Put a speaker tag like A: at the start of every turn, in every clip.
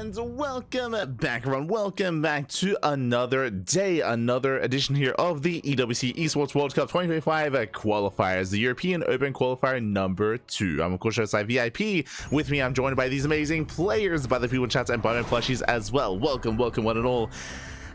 A: And welcome back, everyone. Welcome back to another day, another edition here of the EWC Esports World Cup 2025 qualifiers, the European Open Qualifier number 2. I'm of course ZvT. With me, I'm joined by these amazing players, by the people in chat, and by my plushies as well. Welcome, one and all.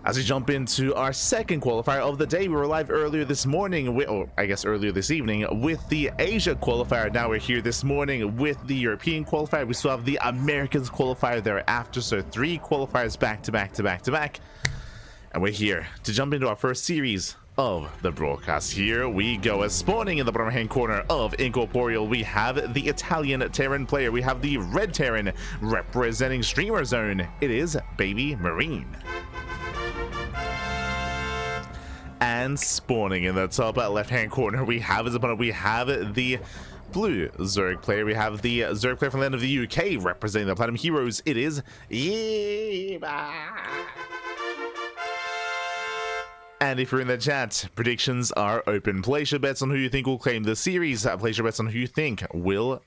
A: As we jump into our second qualifier of the day, we were live earlier this morning, or I guess earlier this evening, with the Asia qualifier. Now we're here this morning with the European qualifier. We still have the Americans qualifier thereafter, so 3 qualifiers back to back. And we're here to jump into our first series of the broadcast. Here we go. As spawning in the bottom right hand corner of Incorporeal, we have the Italian Terran player. We have the red Terran representing Streamer Zone. It is BabyMarine. And spawning in the top left hand corner, we have his opponent. We have the blue Zerg player. We have the Zerg player from the end of the UK representing the Platinum Heroes. It is Eva. And if you're in the chat, predictions are open. Place your bets on who you think will claim the series. Place your bets on who you think will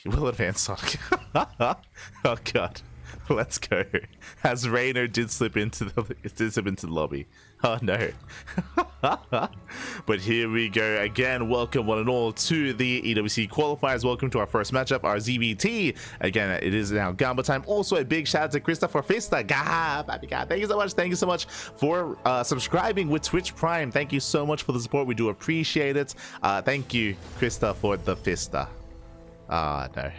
A: advance. Oh god. Let's go. As Rainer did slip into the lobby. Oh no. But here we go again. Welcome one and all to the EWC qualifiers. Welcome to our first matchup, our ZvT. Again, it is now Gamba time. Also, a big shout out to Christopher Fista. God, thank you so much for subscribing with Twitch Prime. Thank you so much for the support. We do appreciate it. Thank you, Krista, for the Fista. No.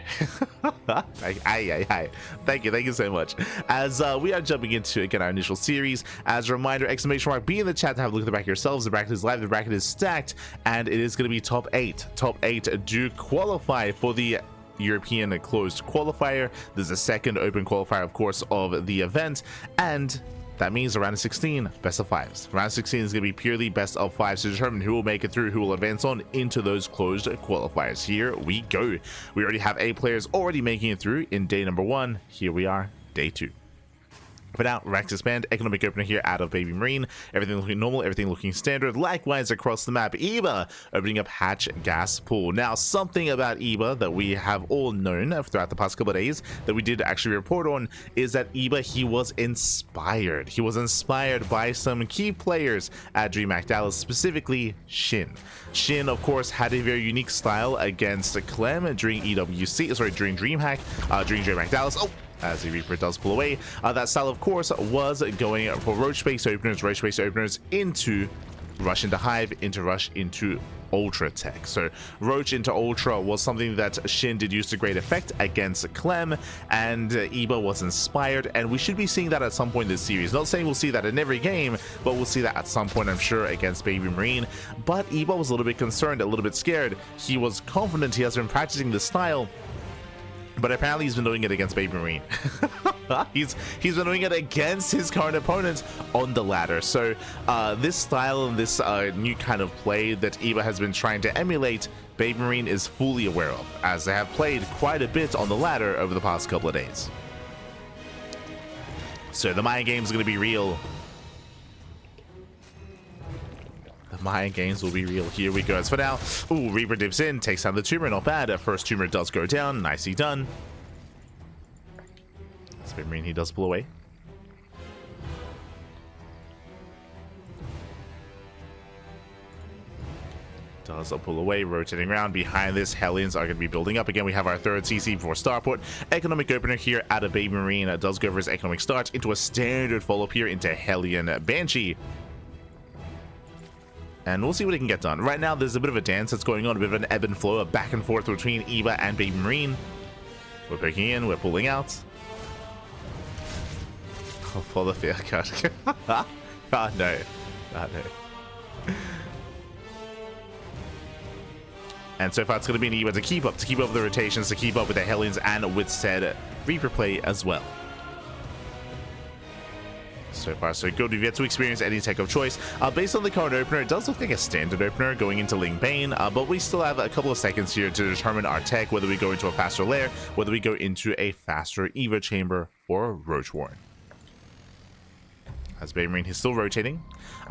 A: Thank you so much. As we are jumping into again our initial series, as a reminder, exclamation mark be in the chat to have a look at the bracket yourselves. The bracket is live, the bracket is stacked, and it is going to be top 8 do qualify for the European closed qualifier. There's a second open qualifier, of course, of the event, and that means round of 16, best of 5s. Round of 16 is going to be purely best of 5s to determine who will make it through, who will advance on into those closed qualifiers. Here we go. We already have 8 players already making it through in day number 1. Here we are, day 2. But now, ranks expand, economic opener here out of BabyMarine. Everything looking normal, everything looking standard. Likewise across the map, EBA opening up hatch gas pool. Now, something about EBA that we have all known throughout the past couple of days that we did actually report on is that EBA, he was inspired. He was inspired by some key players at DreamHack Dallas, specifically Shin. Shin, of course, had a very unique style against Clem during during DreamHack Dallas. Oh! As the Reaper does pull away. That style, of course, was going for Roach Space openers into Rush into Hive, into Rush into Ultra Tech. So Roach into Ultra was something that Shin did use to great effect against Clem, and EBA was inspired, and we should be seeing that at some point in this series. Not saying we'll see that in every game, but we'll see that at some point, I'm sure, against BabyMarine. But EBA was a little bit concerned, a little bit scared. He was confident, he has been practicing this style, but apparently he's been doing it against BabyMarine. he's been doing it against his current opponents on the ladder. So this style and this new kind of play that EBA has been trying to emulate, BabyMarine is fully aware of, as they have played quite a bit on the ladder over the past couple of days. So the mind game is going to be real. The mind games will be real. Here we go. As for now, ooh, Reaper dips in, takes down the tumor. Not bad. First tumor does go down. Nicely done. BabyMarine, he does pull away. Does pull away, rotating around. Behind this, Hellions are going to be building up. Again, we have our third CC before Starport. Economic opener here out of BabyMarine. Does go for his economic start into a standard follow-up here into Hellion Banshee. And we'll see what it can get done. Right now, there's a bit of a dance that's going on, a bit of an ebb and flow, a back and forth between EBA and BabyMarine. We're picking in, we're pulling out. Oh, for the fear card. Oh, no. Oh, no. And so far, it's going to be an EBA to keep up the rotations, to keep up with the Hellions and with said Reaper play as well. So far, so good. We've yet to experience any tech of choice. Based on the current opener, it does look like a standard opener going into Ling Bane, but we still have a couple of seconds here to determine our tech, whether we go into a faster lair, whether we go into a faster Evo Chamber or Roach Warren. As BabyMarine, he's still rotating.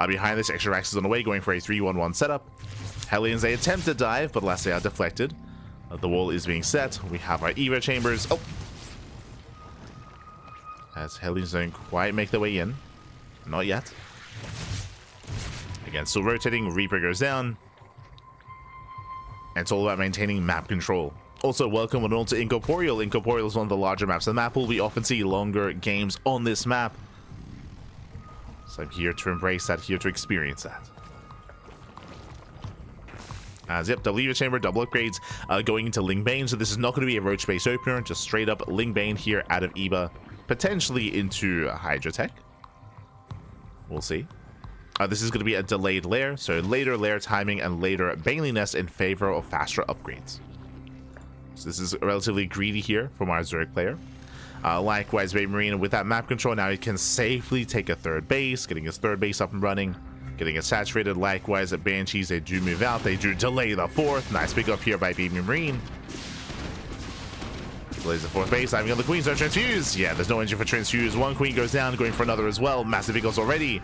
A: Behind this, extra Rax is on the way, going for a 3-1-1 setup. Hellions, they attempt to dive, but alas, they are deflected. The wall is being set. We have our Evo Chambers. Oh! As Hellions don't quite make their way in. Not yet. Again, still rotating. Reaper goes down. And it's all about maintaining map control. Also, welcome on to Incorporeal. Incorporeal is one of the larger maps of the map pool. We often see longer games on this map. So I'm here to embrace that, here to experience that. As yep, double Eva Chamber, double upgrades going into Ling Bane. So this is not going to be a roach-based opener, just straight up Ling Bane here out of Eva. Potentially into Hydra Tech. We'll see. This is going to be a delayed lair, so later lair timing and later Baneliness in favor of faster upgrades. So this is relatively greedy here from our Zerg player. Likewise, BabyMarine with that map control, now he can safely take a third base, getting his third base up and running, getting it saturated. Likewise, at Banshees, they do move out, they do delay the fourth. Nice pick up here by BabyMarine. Delays the fourth base, diving on the queens, no transfuse. Yeah, there's no engine for transfuse. One queen goes down, going for another as well. Massive eagles already.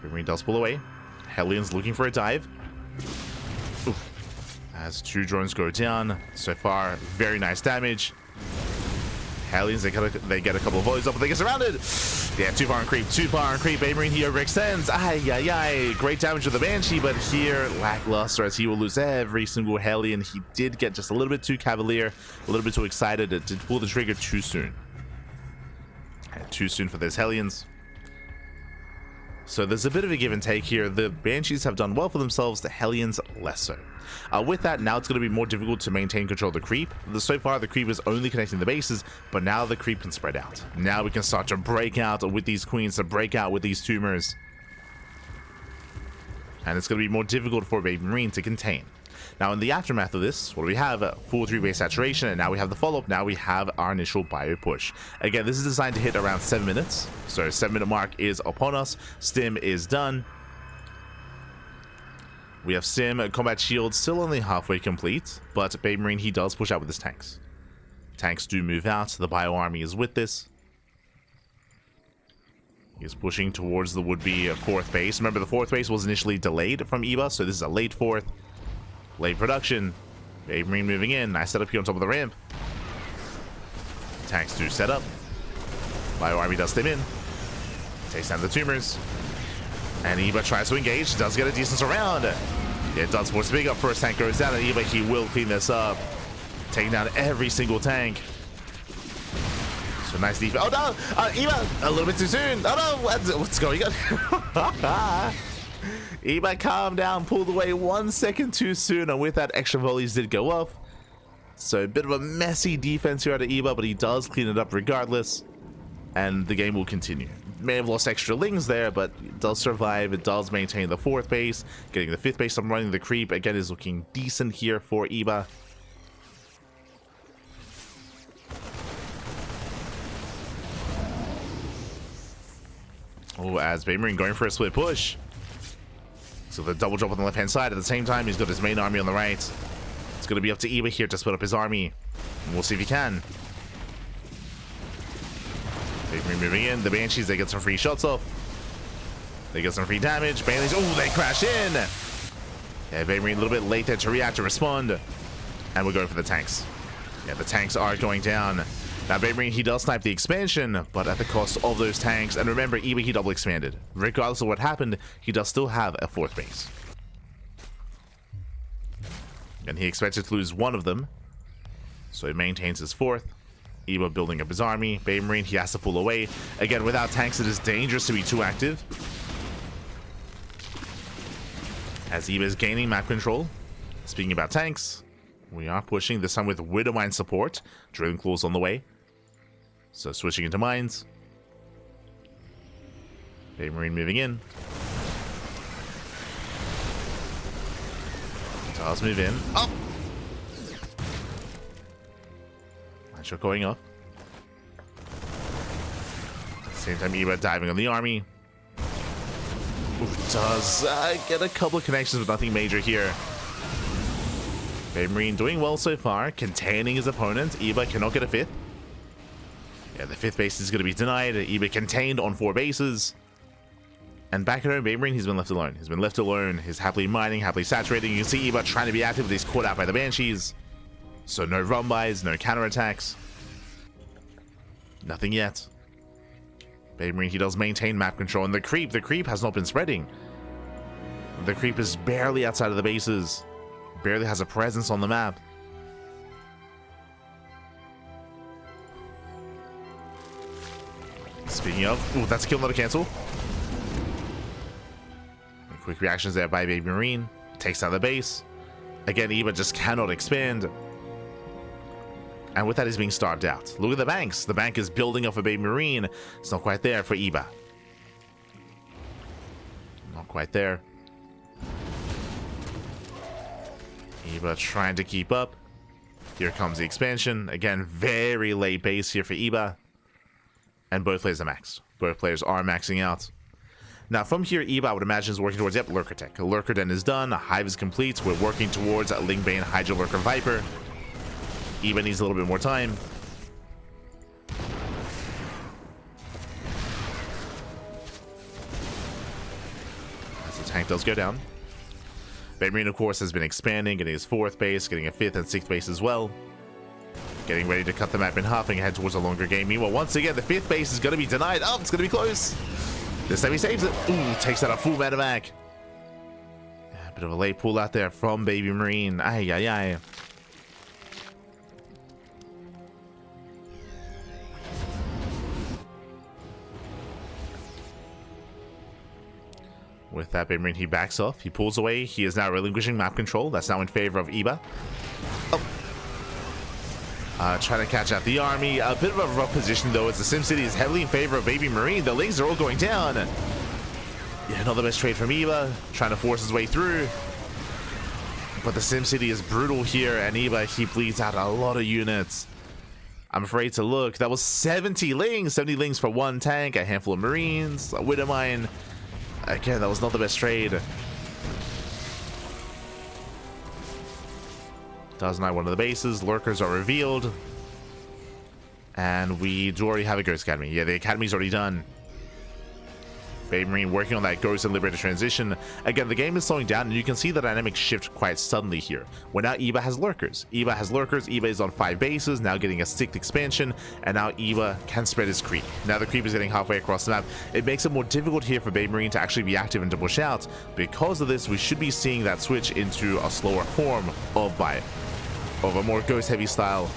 A: BabyMarine does pull away. Hellions looking for a dive. Oof. As two drones go down. So far, very nice damage. Hellions, they get a couple of volleys up, but they get surrounded. Yeah, too far on creep, BabyMarine here overextends. Ay. Great damage with the Banshee, but here, lackluster, as he will lose every single Hellion. He did get just a little bit too cavalier, a little bit too excited to pull the trigger too soon. And too soon for those Hellions. So there's a bit of a give and take here. The Banshees have done well for themselves, the Hellions less so. With that, now it's going to be more difficult to maintain control of the creep. So far, the creep is only connecting the bases, but now the creep can spread out. Now we can start to break out with these queens, to break out with these tumors. And it's going to be more difficult for BabyMarine to contain. Now, in the aftermath of this, what do we have? Full 3-base saturation, and now we have the follow-up. Now we have our initial bio push. Again, this is designed to hit around 7 minutes. So 7-minute mark is upon us. Stim is done. We have Sim, Combat Shield still only halfway complete, but BabyMarine, he does push out with his tanks. Tanks do move out. The bio army is with this. He's pushing towards the would-be fourth base. Remember, the fourth base was initially delayed from Eva, so this is a late fourth. Late production. BabyMarine moving in. Nice setup here on top of the ramp. Tanks do set up. Bio army does stim in. Takes down the tumors. And Eva tries to engage. Does get a decent surround. Yeah, it does force a big up. First tank goes down, and Eva, he will clean this up. Taking down every single tank. So nice defense. Oh no! Eva, a little bit too soon. Oh no! What's going on? Eva, calm down. Pulled away 1 second too soon, and with that, extra volleys did go off. So a bit of a messy defense here out of Eva, but he does clean it up regardless. And the game will continue. May have lost extra lings there, but it does survive. It does maintain the fourth base. Getting the fifth base up and running. The creep, again, is looking decent here for Eva. Oh, as BabyMarine going for a split push. So the double drop on the left-hand side. At the same time, he's got his main army on the right. It's going to be up to Eva here to split up his army. And we'll see if he can. BabyMarine moving in. The Banshees, they get some free shots off. They get some free damage. Bailey's, oh, they crash in. Yeah, BabyMarine a little bit late there to react, to respond. And we're going for the tanks. Yeah, the tanks are going down. Now, BabyMarine, he does snipe the expansion, but at the cost of those tanks. And remember, Eva, he double expanded. Regardless of what happened, he does still have a fourth base. And he expected to lose one of them. So he maintains his fourth. Eva building up his army. BabyMarine, he has to pull away. Again, without tanks, it is dangerous to be too active. As Eva is gaining map control. Speaking about tanks, we are pushing, this time with Widowmine support. Drilling Claws on the way. So switching into mines. BabyMarine moving in. Does move in. Up! Nitro going up. Same time, Eva diving on the army. Oof, does get a couple of connections, but nothing major here. BabyMarine doing well so far, containing his opponent. Eva cannot get a fifth. Yeah, the fifth base is going to be denied. Eva contained on 4 bases. And back at home, BabyMarine, he's been left alone. He's been left alone. He's happily mining, happily saturating. You can see Eva trying to be active, but he's caught out by the Banshees. So no run-bys, no counterattacks. Nothing yet. BabyMarine, he does maintain map control, and the creep has not been spreading. The creep is barely outside of the bases. Barely has a presence on the map. Speaking of, ooh, that's a kill, not a cancel. Quick reactions there by BabyMarine. Takes down the base. Again, Eva just cannot expand. And with that, he's being starved out. Look at the banks. The bank is building up for BabyMarine. It's not quite there for Eva. Not quite there. Eva trying to keep up. Here comes the expansion. Again, very late base here for Eva. And both players are maxed. Both players are maxing out. Now, from here, Eva, I would imagine, is working towards, yep, Lurker Tech. Lurker Den is done. Hive is complete. We're working towards Lingbane, Hydra, Lurker, Viper. Eva needs a little bit more time. As the tank does go down. BabyMarine, of course, has been expanding, getting his 4th base, getting a 5th and 6th base as well. Getting ready to cut the map in half and head towards a longer game. Meanwhile, once again, the 5th base is going to be denied. Oh, it's going to be close. This time he saves it. Ooh, takes out a full medevac. Yeah, a bit of a late pull out there from BabyMarine. Ay, ay, ay. With that, BabyMarine, he backs off. He pulls away. He is now relinquishing map control. That's now in favor of Eva. Oh. Trying to catch out the army. A bit of a rough position, though, as the SimCity is heavily in favor of BabyMarine. The Lings are all going down. Yeah, not the best trade from Eva. Trying to force his way through. But the SimCity is brutal here, and Eva, he bleeds out a lot of units. I'm afraid to look. That was 70 Lings. 70 Lings for one tank, a handful of Marines, a Widowmine. Again, that was not the best trade. Does not one of the bases. Lurkers are revealed. And we do already have a Ghost Academy. Yeah, the Academy's already done. BabyMarine working on that Ghost and Liberator transition. Again, the game is slowing down, and you can see the dynamics shift quite suddenly here. Where now Eva has Lurkers. Eva has Lurkers. Eva is on 5 bases, now getting a 6th expansion, and now Eva can spread his creep. Now the creep is getting halfway across the map. It makes it more difficult here for BabyMarine to actually be active and to push out. Because of this, we should be seeing that switch into a slower form of Bio. Of a more Ghost-heavy style,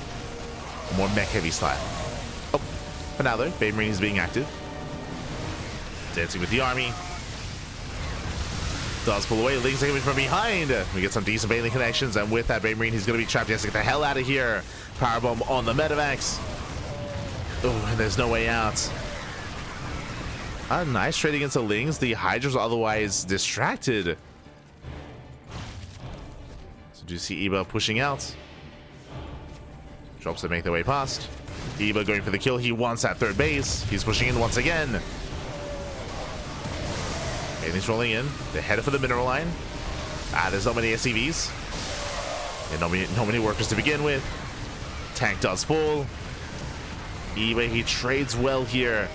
A: a more mech-heavy style. Oh, for now though, BabyMarine is being active. Dancing with the army. Does pull away. Lings coming from behind. We get some decent bailing connections, and with that, BabyMarine, he's going to be trapped. He has to get the hell out of here. Powerbomb on the medevacs. Oh, and there's no way out. A nice trade against the Lings. The Hydras are otherwise distracted. So do you see Eva pushing out? Drops to make their way past. Eva going for the kill. He wants that 3rd base. He's pushing in once again. He's rolling in. They're headed for the mineral line. There's not many SCVs. And not many workers to begin with. Tank does fall. Eva, he trades well here.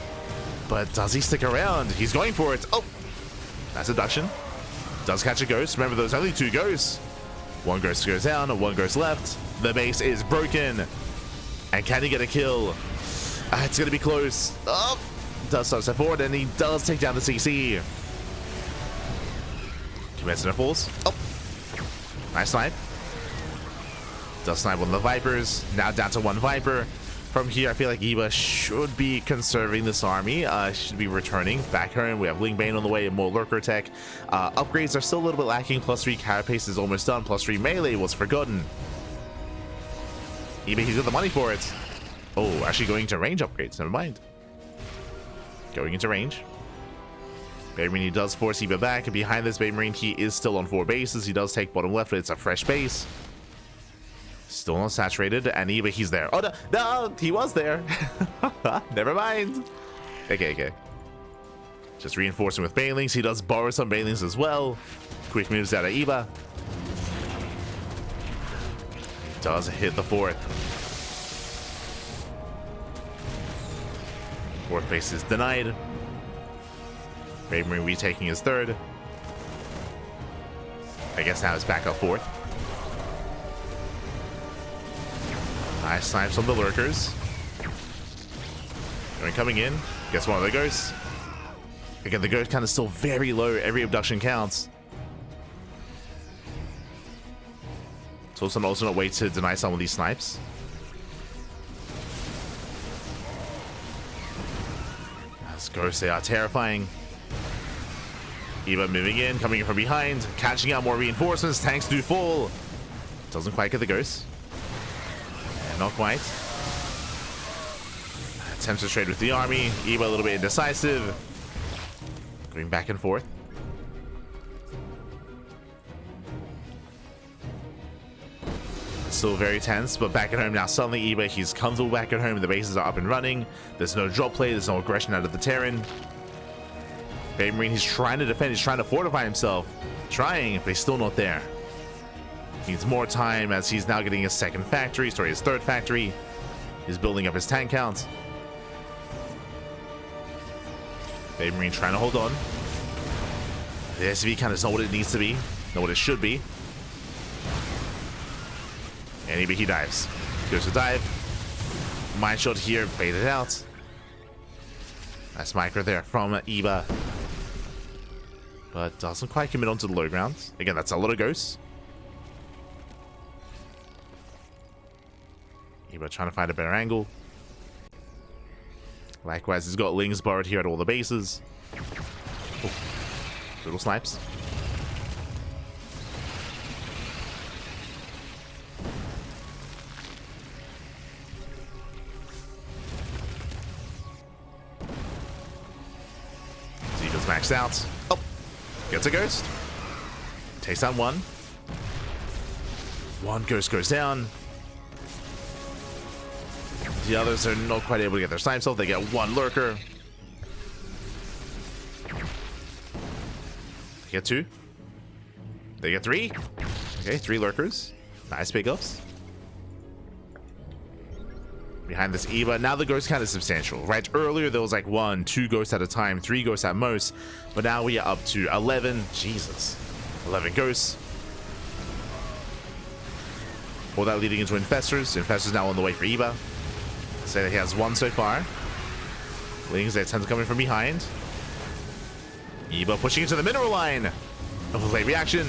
A: But does he stick around? He's going for it. Oh! That's abduction. Does catch a ghost. Remember, there's only 2 ghosts. 1 ghost goes down, 1 ghost left. The base is broken. And can he get a kill? It's going to be close. Oh! Does step forward, and he does take down the CC. Commencing falls. Oh, nice snipe. Does snipe one of the Vipers. Now down to 1 Viper. From here, I feel like Eva should be conserving this army. Should be returning back here. We have Lingbane on the way and more Lurker Tech. Upgrades are still a little bit lacking. +3 Carapace is almost done. +3 Melee was forgotten. Eva, he's got the money for it. Oh, actually going to range upgrades. Never mind. Going into range. BabyMarine does force Eva back, and behind this BabyMarine, he is still on 4 bases. He does take bottom left, but it's a fresh base. Still not saturated, and Eva, he's there. Oh, no, he was there. Never mind. Okay. Just reinforcing with Banelings. He does borrow some Banelings as well. Quick moves out of Eva. He does hit the 4th. 4th base is denied. BabyMarine retaking his 3rd. I guess now it's back up 4th. Nice snipes on the Lurkers. Coming in. Gets one of the ghosts. Again, the ghost count is still very low. Every abduction counts. It's also an alternate way to deny some of these snipes. Those ghosts, they are terrifying. Eva moving in, coming in from behind, catching out more reinforcements. Tanks do fall. Doesn't quite get the ghost. Yeah, not quite. Attempts to trade with the army. Eva a little bit indecisive. Going back and forth. Still very tense, but back at home now. Suddenly Eva, he's comfortable back at home. The bases are up and running. There's no drop play. There's no aggression out of the Terran. BabyMarine, he's trying to defend. He's trying to fortify himself. Trying, but he's still not there. He needs more time as he's now getting his second factory. Sorry, his third factory. He's building up his tank count. BabyMarine trying to hold on. The SV count is not what it needs to be. Not what it should be. And he dives. Goes to dive. Mine shot here, baited out. Nice micro there from Eva. But doesn't quite commit onto the low ground. Again, that's a lot of ghosts. Eva trying to find a better angle. Likewise, he's got Lings borrowed here at all the bases. Oh, little snipes. Zeva's maxed out. Oh, gets a ghost. Takes down one. One ghost goes down. The others are not quite able to get their snipes off. They get one lurker. They get two. They get three. Okay, three lurkers. Nice pickups. Behind this Eva, now the ghost count is substantial, right? Earlier there was like 1, 2 ghosts at a time, 3 ghosts at most, but now we are up to 11. Jesus, 11 ghosts. All that leading into infestors. Infestors now on the way for Eva. Say that he has one so far. Lings, they tend to come in from behind. Eva pushing into the mineral line. Overlay reaction.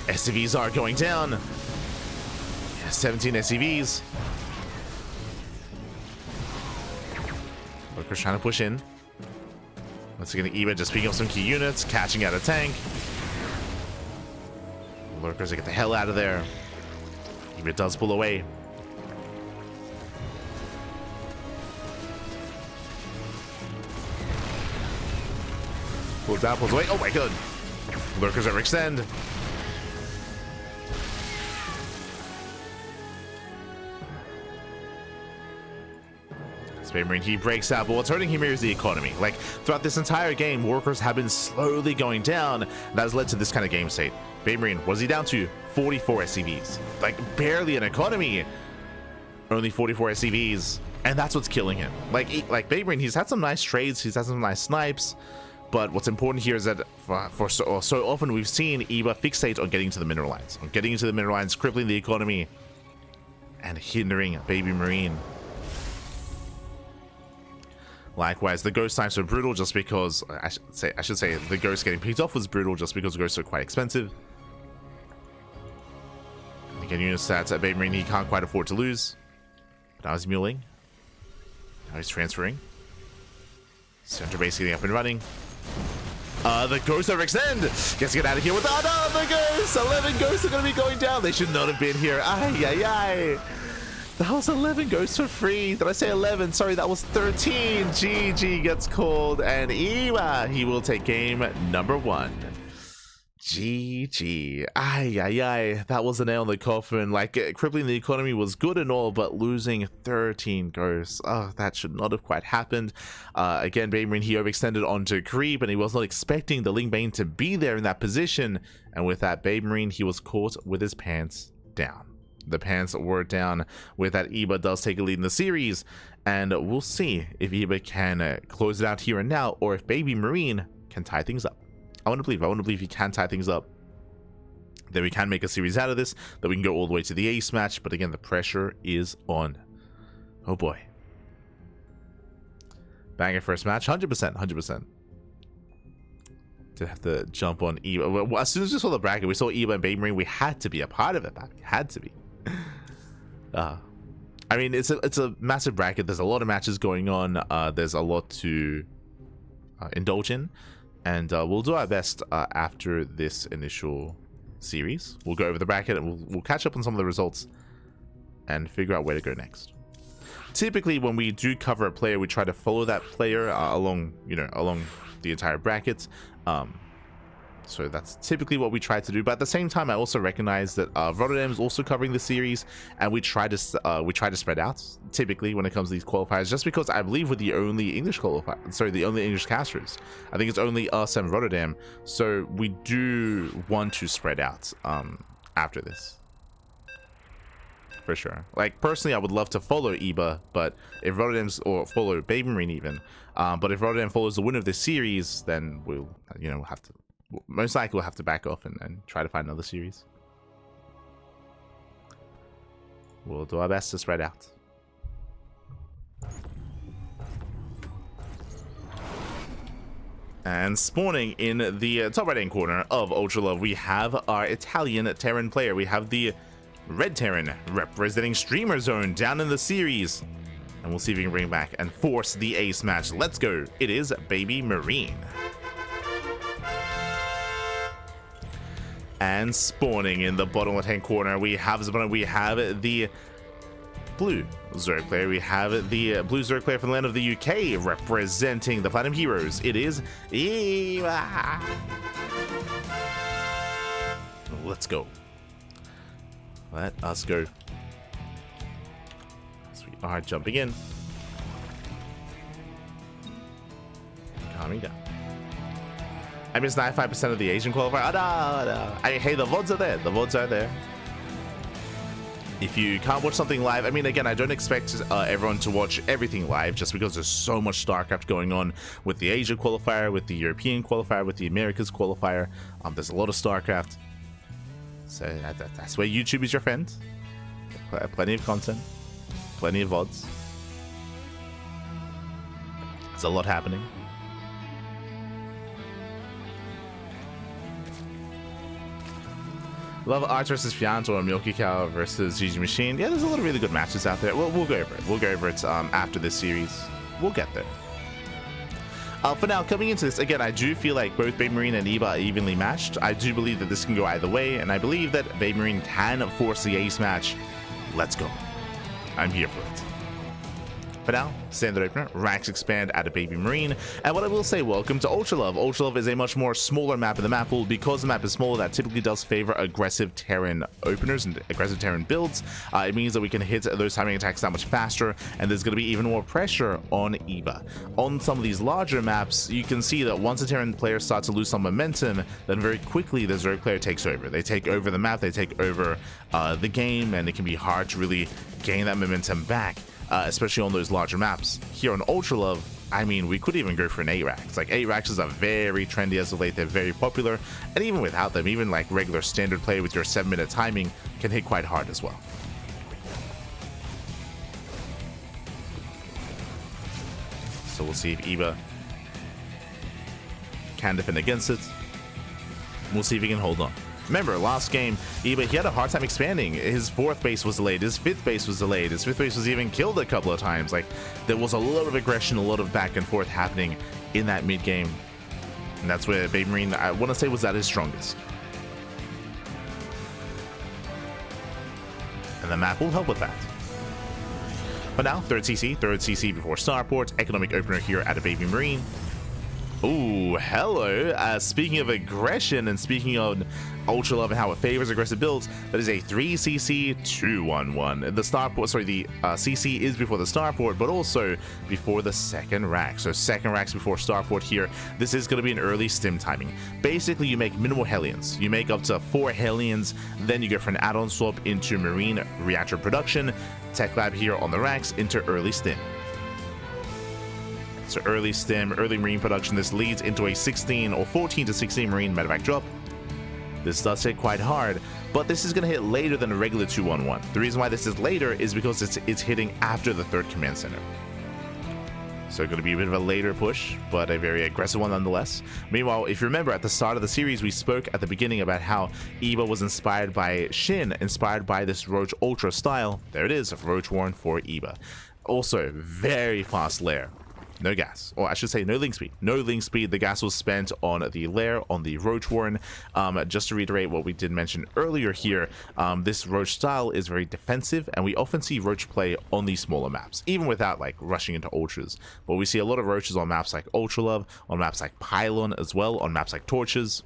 A: SCVs are going down. Yeah, 17 SCVs. Lurker's trying to push in. Once again, Eva just picking up some key units, catching out a tank. Lurkers, they get the hell out of there. Eva does pull away. Pulls out, pulls away. Oh my god. Lurkers overextend. BabyMarine, he breaks out, but what's hurting him here is the economy. Like, throughout this entire game, workers have been slowly going down. That has led to this kind of game state. BabyMarine, what is he down to? 44 SCVs. Like, barely an economy. Only 44 SCVs. And that's what's killing him. Like BabyMarine, he's had some nice trades. He's had some nice snipes. But what's important here is that for so often we've seen Eva fixate on getting to the mineral lines. On getting into the mineral lines, crippling the economy, and hindering BabyMarine. Likewise, the ghost snipes are brutal just because I should say the ghost getting picked off was brutal just because ghosts are quite expensive. Again, unit stats at BabyMarine he can't quite afford to lose. But now he's muling. Now he's transferring. Center base getting up and running. The ghosts overextend. Gets to get out of here with the ghosts. 11 ghosts are going to be going down. They should not have been here. Ay, ay, ay. That was 11 ghosts for free. Did I say 11? Sorry, that was 13. GG gets called, and Eva, he will take game number 1. GG. Ay, ay, ay. That was a nail in the coffin. Like, crippling the economy was good and all, but losing 13 ghosts. Oh, that should not have quite happened. Again, BabyMarine, he overextended onto creep, and he was not expecting the Ling Bane to be there in that position. And with that, BabyMarine, he was caught with his pants down. The pants were down. With that, Eva does take a lead in the series, and we'll see if Eva can close it out here and now, or if BabyMarine can tie things up. I want to believe he can tie things up. That we can make a series out of this, that we can go all the way to the ace match, but again, the pressure is on. Oh boy. Banger first match, 100%, 100%. To have to jump on Eva. Well, as soon as we saw the bracket, we saw Eva and BabyMarine. We had to be a part of it, man. We had to be. I mean, it's a massive bracket. There's a lot of matches going on. There's a lot to indulge in, and we'll do our best after this initial series. We'll go over the bracket and we'll catch up on some of the results and figure out where to go next. Typically, when we do cover a player, we try to follow that player along the entire bracket. So that's typically what we try to do, but at the same time I also recognize that Rotterdam is also covering the series, and we try to spread out typically when it comes to these qualifiers, just because I believe we're the only English the only English casters. I think it's only us and Rotterdam, so we do want to spread out after this for sure. Like, personally, I would love to follow Eba, but if Rotterdam's, or follow BabyMarine even, but if Rotterdam follows the winner of this series, then we'll have to, most likely we'll have to back off and try to find another series. We'll do our best to spread out. And spawning in the top right hand corner of Ultra Love, we have our Italian Terran player. We have the Red Terran representing Streamer Zone down in the series. And we'll see if we can bring back and force the ace match. Let's go. It is BabyMarine. And spawning in the bottom left hand corner, we have the blue Zerg player. We have the blue Zerg player from the land of the UK representing the Platinum Heroes. It is Eva. Let's go. Let us go. As we are jumping in. Calming down. I missed 95% of the Asian qualifier. Oh, no. Hey, the VODs are there. The VODs are there. If you can't watch something live, I mean, again, I don't expect everyone to watch everything live, just because there's so much StarCraft going on with the Asia qualifier, with the European qualifier, with the Americas qualifier. There's a lot of StarCraft. So that's where YouTube is your friend. Plenty of content, plenty of VODs. There's a lot happening. Love Arch versus Fiant, or Milky Cow versus GG Machine. Yeah, there's a lot of really good matches out there. We'll go over it. We'll go over it after this series. We'll get there. For now, coming into this, again, I do feel like both BabyMarine and Eba are evenly matched. I do believe that this can go either way, and I believe that BabyMarine can force the ace match. Let's go. I'm here for it. For now, standard opener, ranks expand out of BabyMarine, and what I will say, welcome to Ultra Love. Ultra Love is a much more smaller map in the map pool. Because the map is smaller, that typically does favor aggressive Terran openers and aggressive Terran builds. It means that we can hit those timing attacks that much faster, and there's going to be even more pressure on Eba. On some of these larger maps, you can see that once a Terran player starts to lose some momentum, then very quickly the Zerg player takes over. They take over the map, they take over the game, and it can be hard to really gain that momentum back. Especially on those larger maps. Here on Ultra Love, I mean, we could even go for an 8 racks. Like, 8 racks are very trendy as of late. They're very popular, and even without them, even like regular standard play with your 7-minute timing can hit quite hard as well. So we'll see if Eba can defend against it. We'll see if he can hold on. Remember, last game, Eba, he had a hard time expanding. His 4th base was delayed. His 5th base was delayed. His 5th base was even killed a couple of times. Like, there was a lot of aggression, a lot of back and forth happening in that mid game. And that's where BabyMarine, I want to say, was at his strongest. And the map will help with that. But now, third CC before Starport, economic opener here at a BabyMarine. Ooh, hello. Speaking of aggression and speaking of Ultra Love and how it favors aggressive builds, that is a 3CC 211. The Starport, sorry, the CC is before the Starport, but also before the second rack. So second racks before Starport here. This is going to be an early stim timing. Basically, you make minimal Hellions. You make up to 4 Hellions, then you go for an add-on swap into Marine Reactor Production, Tech Lab here on the racks into early stim. So early stim, early Marine production, this leads into a 16 or 14 to 16 Marine medevac drop. This does hit quite hard, but this is going to hit later than a regular 211. The reason why this is later is because it's hitting after the 3rd command center. So going to be a bit of a later push, but a very aggressive one nonetheless. Meanwhile, if you remember at the start of the series, we spoke at the beginning about how Eva was inspired by Shin, inspired by this Roach Ultra style. There it is, Roach Warren for Eva. Also, very fast lair. No gas, or I should say no link speed. No link speed. The gas was spent on the lair, on the Roach Warren. Just to reiterate what we did mention earlier here, this Roach style is very defensive, and we often see Roach play on these smaller maps, even without like rushing into Ultras. But we see a lot of Roaches on maps like Ultra Love, on maps like Pylon as well, on maps like Torches.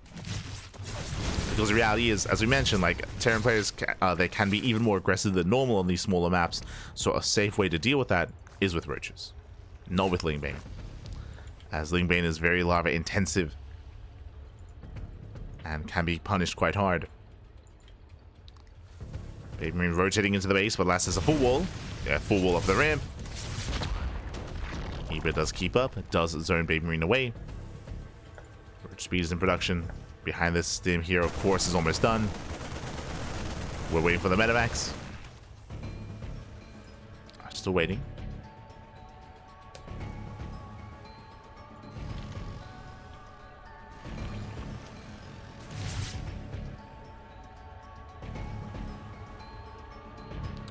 A: Because the reality is, as we mentioned, like Terran players, they can be even more aggressive than normal on these smaller maps. So a safe way to deal with that is with Roaches. Not with Lingbane, as Lingbane is very lava intensive and can be punished quite hard. BabyMarine rotating into the base, but last is a full wall. Yeah, full wall up the ramp. Eva does keep up, does zone BabyMarine away. Roach speed is in production. Behind this stim here, of course, is almost done. We're waiting for the Metamax. Still waiting.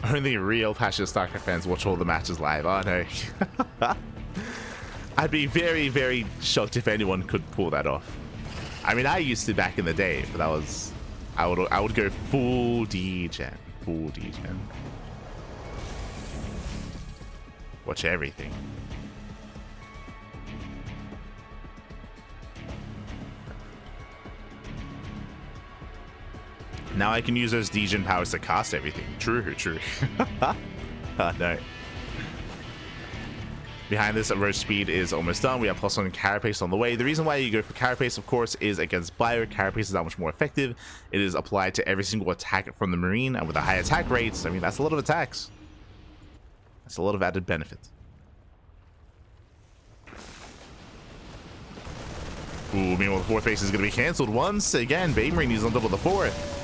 A: Only real passionate StarCraft fans watch all the matches live. Oh no. I'd be very, very shocked if anyone could pull that off. I mean, I used to back in the day, but that was... I would go full degen. Full degen. Watch everything. Now I can use those degen powers to cast everything. True, true. Oh, no. Behind this, Roach speed is almost done. We have +1 Carapace on the way. The reason why you go for Carapace, of course, is against Bio. Carapace is that much more effective. It is applied to every single attack from the Marine, and with the high attack rates, I mean, that's a lot of attacks. That's a lot of added benefit. Ooh, meanwhile, the fourth base is going to be cancelled once again. BabyMarine is on double the fourth.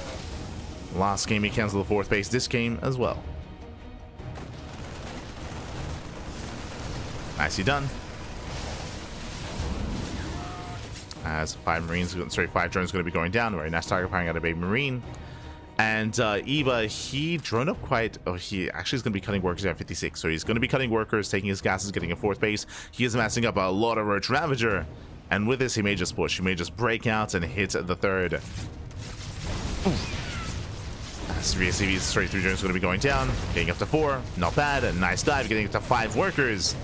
A: Last game he canceled the fourth base. This game as well. Nicely done. As 5 drones going to be going down. Very nice target firing out of BabyMarine. And Eva, he drone up quite... Oh, he actually is going to be cutting workers at 56. So he's going to be cutting workers, taking his gases, getting a fourth base. He is massing up a lot of Roach Ravager. And with this, he may just push. He may just break out and hit the third. As VSCV's straight through drones going to be going down. Getting up to 4. Not bad. A nice dive. Getting up to 5 workers.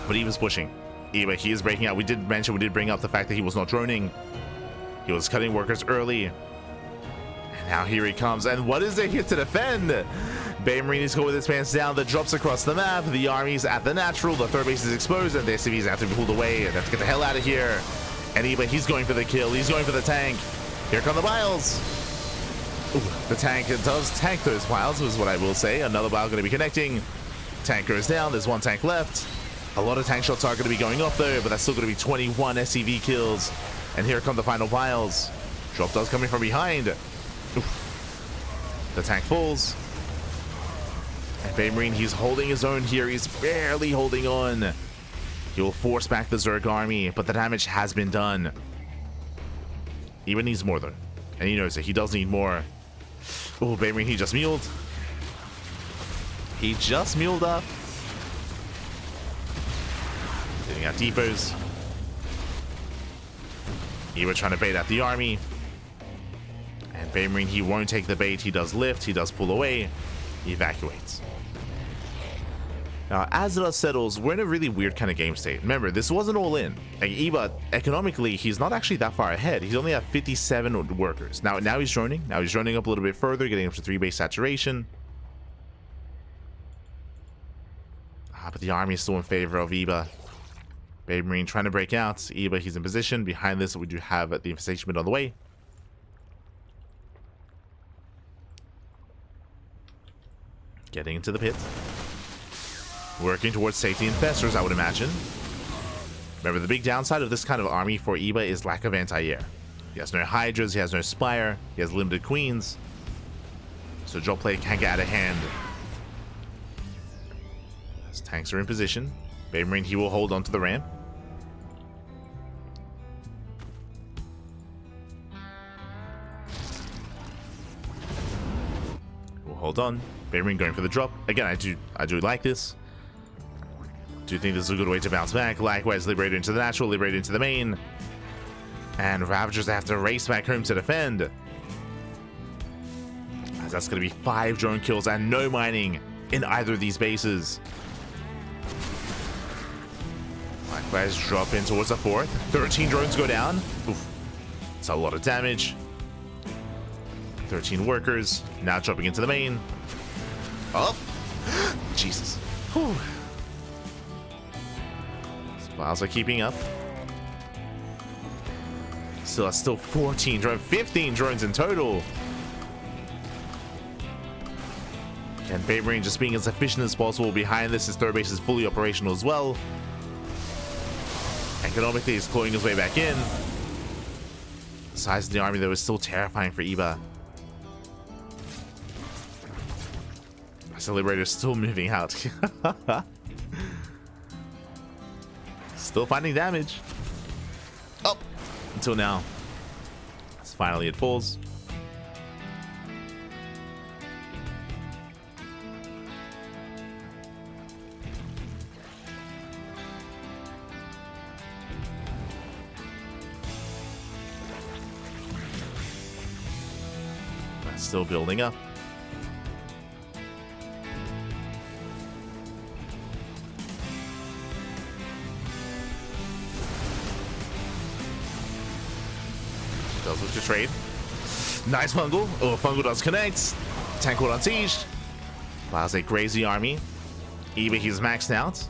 A: But Eva's pushing. Eva, he is breaking out. We did bring up the fact that he was not droning. He was cutting workers early. And now here he comes. And what is there here to defend? BabyMarine is going with his pants down. The drops across the map. The army's at the natural. The third base is exposed. And the SCVs have to be pulled away. They have to get the hell out of here. And Eva, he's going for the kill. He's going for the tank. Here come the Biles. Ooh, the tank does tank those Biles, is what I will say. Another Bile going to be connecting. Tank goes down. There's one tank left. A lot of tank shots are going to be going off though, but that's still going to be 21 SCV kills. And here come the final Biles. Drop does coming from behind. Oof. The tank falls. And BabyMarine, he's holding his own here. He's barely holding on. He will force back the Zerg army, but the damage has been done. He even needs more though. And he knows it. He does need more. Oh, BabyMarine, he just muled. He just muled up. Getting out depots. Eva trying to bait out the army. And BabyMarine, he won't take the bait. He does lift. He does pull away. He evacuates. Now, as the dust settles, we're in a really weird kind of game state. Remember, this wasn't all in. Like, Eva, economically, he's not actually that far ahead. He's only at 57 workers. Now he's droning. Now he's droning up a little bit further, getting up to 3 base saturation. But the army is still in favor of Eva. BabyMarine trying to break out. Eva, he's in position. Behind this, we do have the infestation on the way. Getting into the pit. Working towards safety infestors, I would imagine. Remember, the big downside of this kind of army for Eva is lack of anti-air. He has no Hydras, he has no Spire, he has limited Queens. So drop play can get out of hand. His tanks are in position. BabyMarine, he will hold onto the ramp. We'll hold on. BabyMarine going for the drop. Again, I do like this. Do think this is a good way to bounce back. Likewise, Liberator into the natural, Liberator into the main. And Ravagers have to race back home to defend. As that's going to be 5 drone kills and no mining in either of these bases. Likewise, drop in towards the 4th. 13 drones go down. Oof. It's a lot of damage. 13 workers. Now dropping into the main. Oh! Jesus. Whew. Spiles are keeping up. Still 14 drones, 15 drones in total. And BabyMarine just being as efficient as possible behind this. His third base is fully operational as well. Economically, he's clawing his way back in. The size of the army, though, is still terrifying for Eva. The Liberator is still moving out. Still finding damage. Up until now. Finally, it falls. Still building up. Does look to trade. Nice fungal. Oh, fungal does connect. Tank hold unsieged. Allows a crazy army. Eva, he's maxed out.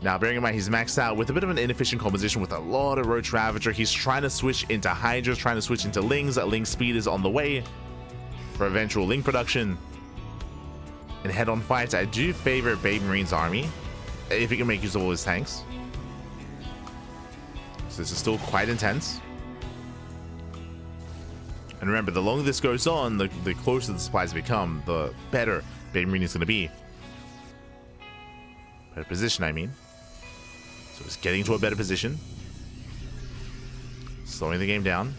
A: Now, bearing in mind, he's maxed out with a bit of an inefficient composition with a lot of Roach Ravager. He's trying to switch into Hydras, trying to switch into Lings. Ling speed is on the way for eventual Ling production. In head-on fights, I do favor BabyMarine's army if he can make use of all his tanks. So this is still quite intense. And remember, the longer this goes on, the closer the supplies become, the better BabyMarine is going to be. Better position, I mean. So it's getting to a better position. Slowing the game down.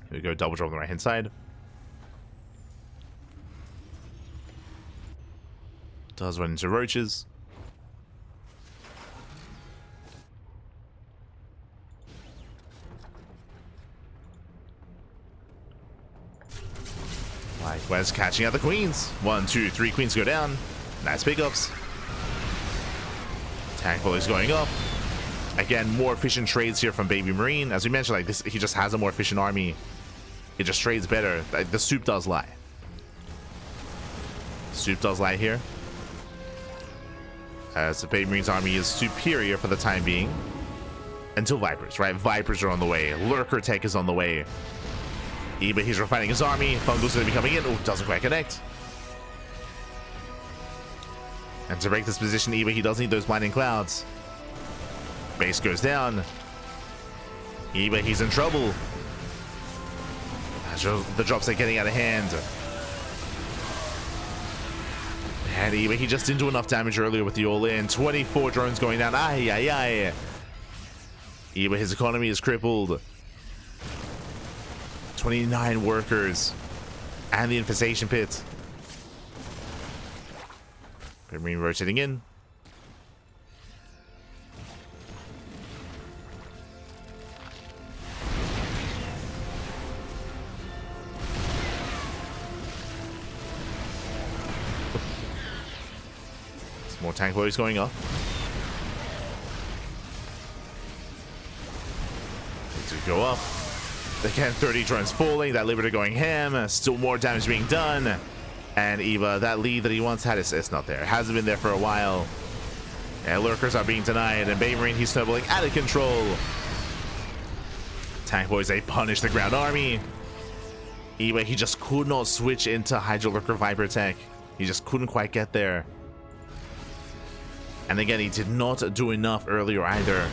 A: Here we go, double drop on the right hand side. Does run into roaches. Likewise, catching out the queens. 1, 2, 3 queens go down. Nice pickups. Tank volley's going up. Again, more efficient trades here from BabyMarine. As we mentioned, like this, he just has a more efficient army. It just trades better. Like, the soup does lie. Soup does lie here. As the BabyMarine's army is superior for the time being. Until Vipers, right? Vipers are on the way. Lurker Tech is on the way. Eba, he's refining his army. Fungal's going to be coming in. Oh, doesn't quite connect. And to break this position, Eba, he does need those blinding clouds. Base goes down. Eba, he's in trouble. The drops are getting out of hand. And Eba, he just didn't do enough damage earlier with the all-in. 24 drones going down. Ay, ay, ay. Eba, his economy is crippled. 29 workers. And the infestation pit. BabyMarine rotating in. Some more tank boys going up. To go up. Again, 30 drones falling. That Liberator going ham. Still more damage being done. And Eva, that lead that he once had, it's not there. It hasn't been there for a while. And lurkers are being denied. And BabyMarine, he's snowballing out of control. Tank boys, they punish the ground army. Eva, he just could not switch into Hydra Lurker Viper Tech. He just couldn't quite get there. And again, he did not do enough earlier either.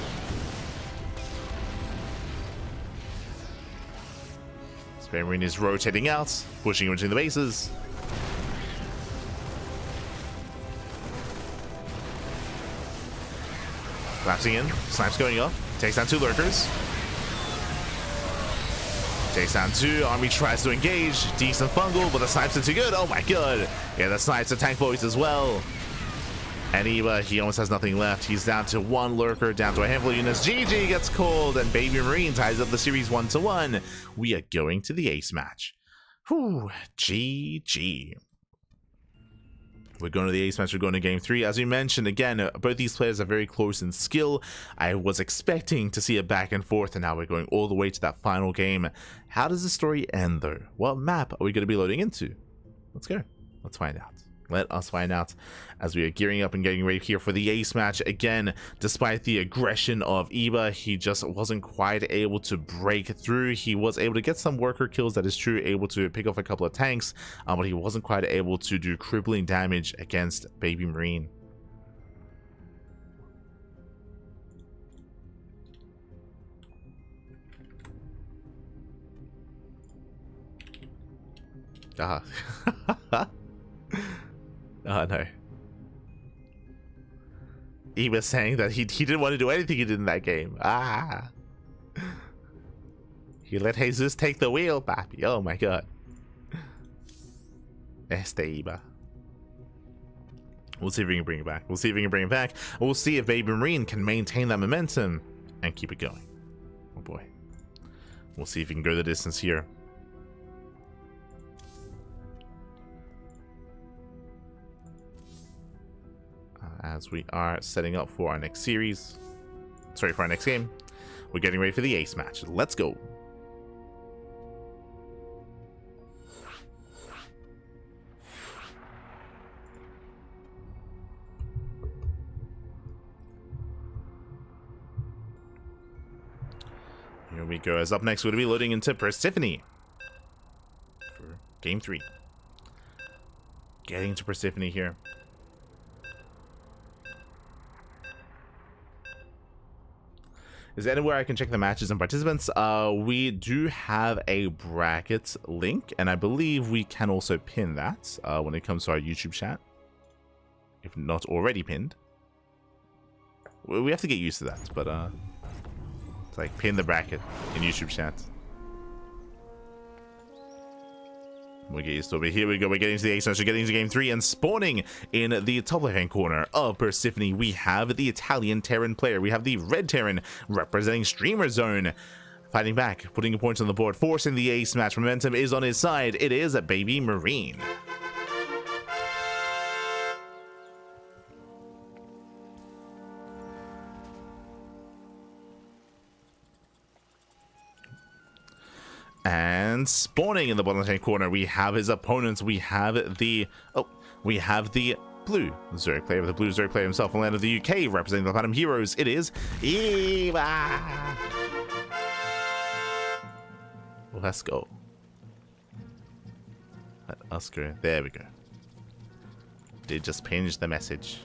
A: BabyMarine is rotating out, pushing him into the bases. Collapsing in. Snipes going up. Takes down 2 lurkers. Takes down 2. Army tries to engage. Decent fungal, but the snipes are too good. Oh my god. Yeah, the snipes are tank boys as well. And Eva, he almost has nothing left. He's down to 1 lurker, down to a handful of units. GG gets called, and BabyMarine ties up the series 1-1. We are going to the ace match. Whew, GG. We're going to the ace match. We're going to game 3. As we mentioned, again, both these players are very close in skill. I was expecting to see a back and forth, and now we're going all the way to that final game. How does the story end, though? What map are we going to be loading into? Let's go. Let's find out. Let us find out as we are gearing up and getting ready here for the ace match. Again, despite the aggression of Eba, he just wasn't quite able to break through. He was able to get some worker kills, that is true, able to pick off a couple of tanks, but he wasn't quite able to do crippling damage against BabyMarine. Oh no. He was saying that he didn't want to do anything he did in that game. He let Jesus take the wheel, papi. Oh my god. Iba. We'll see if we can bring it back. We'll see if we can bring it back. We'll see if BabyMarine can maintain that momentum and keep it going. Oh boy. We'll see if he can go the distance here. As we are setting up for our next series, sorry, for our next game, we're getting ready for the ace match. Let's go. Here we go. As up next, we're going to be loading into Persephone for game 3. Getting to Persephone here. Is there anywhere I can check the matches and participants? We do have a bracket link, and I believe we can also pin that when it comes to our YouTube chat, if not already pinned. We have to get used to that, but it's like pin the bracket in YouTube chat. We'll get used to it. But here we go. We're getting to the ace match. We're getting to game 3, and spawning in the top left-hand corner of Persephone, we have the Italian Terran player. We have the red Terran representing Streamer Zone. Fighting back, putting points on the board, forcing the ace match. Momentum is on his side. It is a BabyMarine. And spawning in the bottom left-hand corner, we have his opponents. We have the blue Zerg player, the blue Zerg player himself, from the land of the UK, representing the Platinum Heroes. It is Eva. Let's go. Let us go. There we go. Did just pinch the message.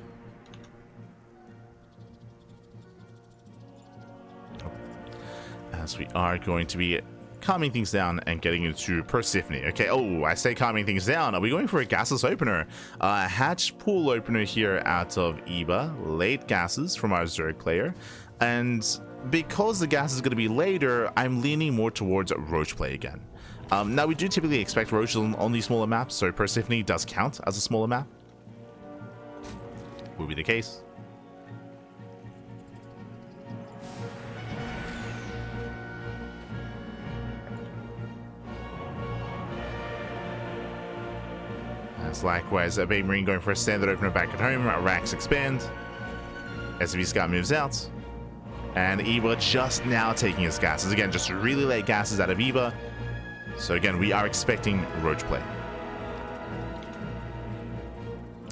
A: As we are going to be calming things down and getting into Persephone. Okay, oh, I say calming things down. Are we going for a gases opener? Hatch pool opener here out of Eba. Late gases from our Zerg player. And because the gas is going to be later, I'm leaning more towards Roach play again. Now, we do typically expect Roach on these smaller maps, so Persephone does count as a smaller map. Will be the case. Likewise, BabyMarine going for a standard opener back at home. Racks expand. SV Scout moves out. And Eba just now taking his gases. Again, just really late gases out of Eba. So again, we are expecting Roach play.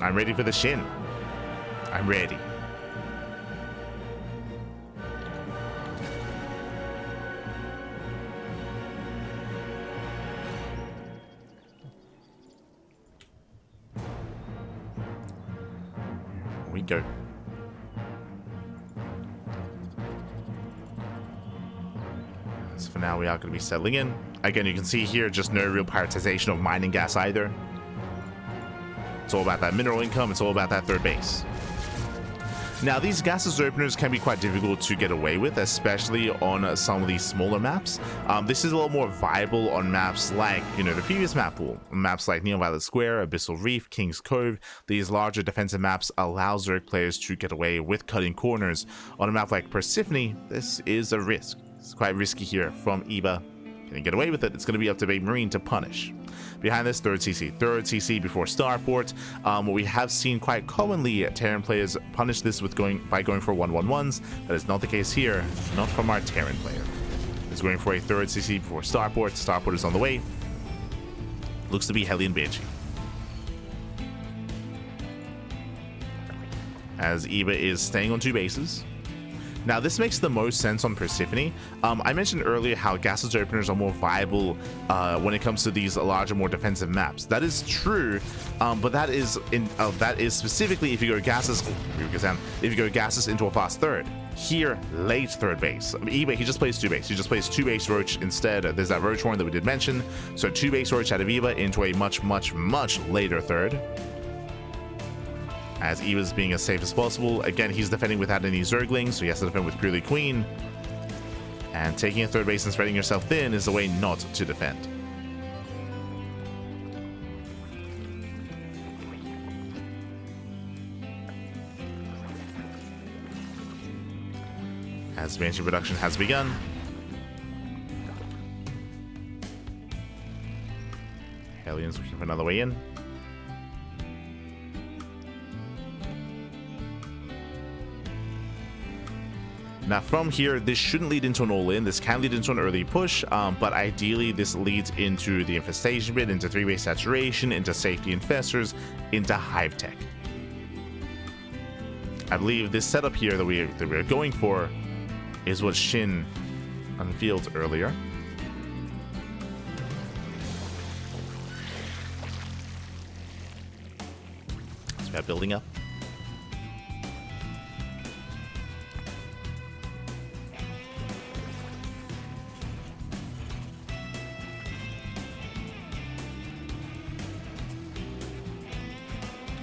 A: I'm ready for the shin. I'm ready. We go. So for now, we are going to be settling in. Again, you can see here, just no real prioritization of mining gas either. It's all about that mineral income. It's all about that third base. Now, these gases openers can be quite difficult to get away with, especially on some of these smaller maps. This is a lot more viable on maps like, you know, the previous map pool. Maps like Neon-Violet Square, Abyssal Reef, King's Cove. These larger defensive maps allow Zerg players to get away with cutting corners. On a map like Persephone, this is a risk. It's quite risky here from Eva. Can he get away with it? It's going to be up to BabyMarine to punish. Behind this, third CC before starport. What we have seen quite commonly, Terran players punish this with by going for 1-1-1s. That is not the case here, not from our Terran player. He's going for a third CC before starport. Starport is on the way. Looks to be Hellion Banshee. As Eva is staying on 2 bases. Now, this makes the most sense on Persephone. I mentioned earlier how gases openers are more viable when it comes to these larger, more defensive maps. That is true, but that is specifically if you go gases. If you go gases into a fast third. Here, late third base. Eva, he just plays 2 base. He just plays 2 base Roach instead. There's that Roach horn that we did mention. So 2 base Roach out of Eva into a much later third. As Eva's being as safe as possible. Again, he's defending without any Zerglings, so he has to defend with purely Queen. And taking a third base and spreading yourself thin is the way not to defend. As Banshee production has begun. Hellions looking for another way in. Now from here, this shouldn't lead into an all-in. This can lead into an early push, but ideally this leads into the infestation bit, into 3-base saturation, into safety infestors, into hive tech. I believe this setup here that we're going for is what Shin unveiled earlier. So we have building up.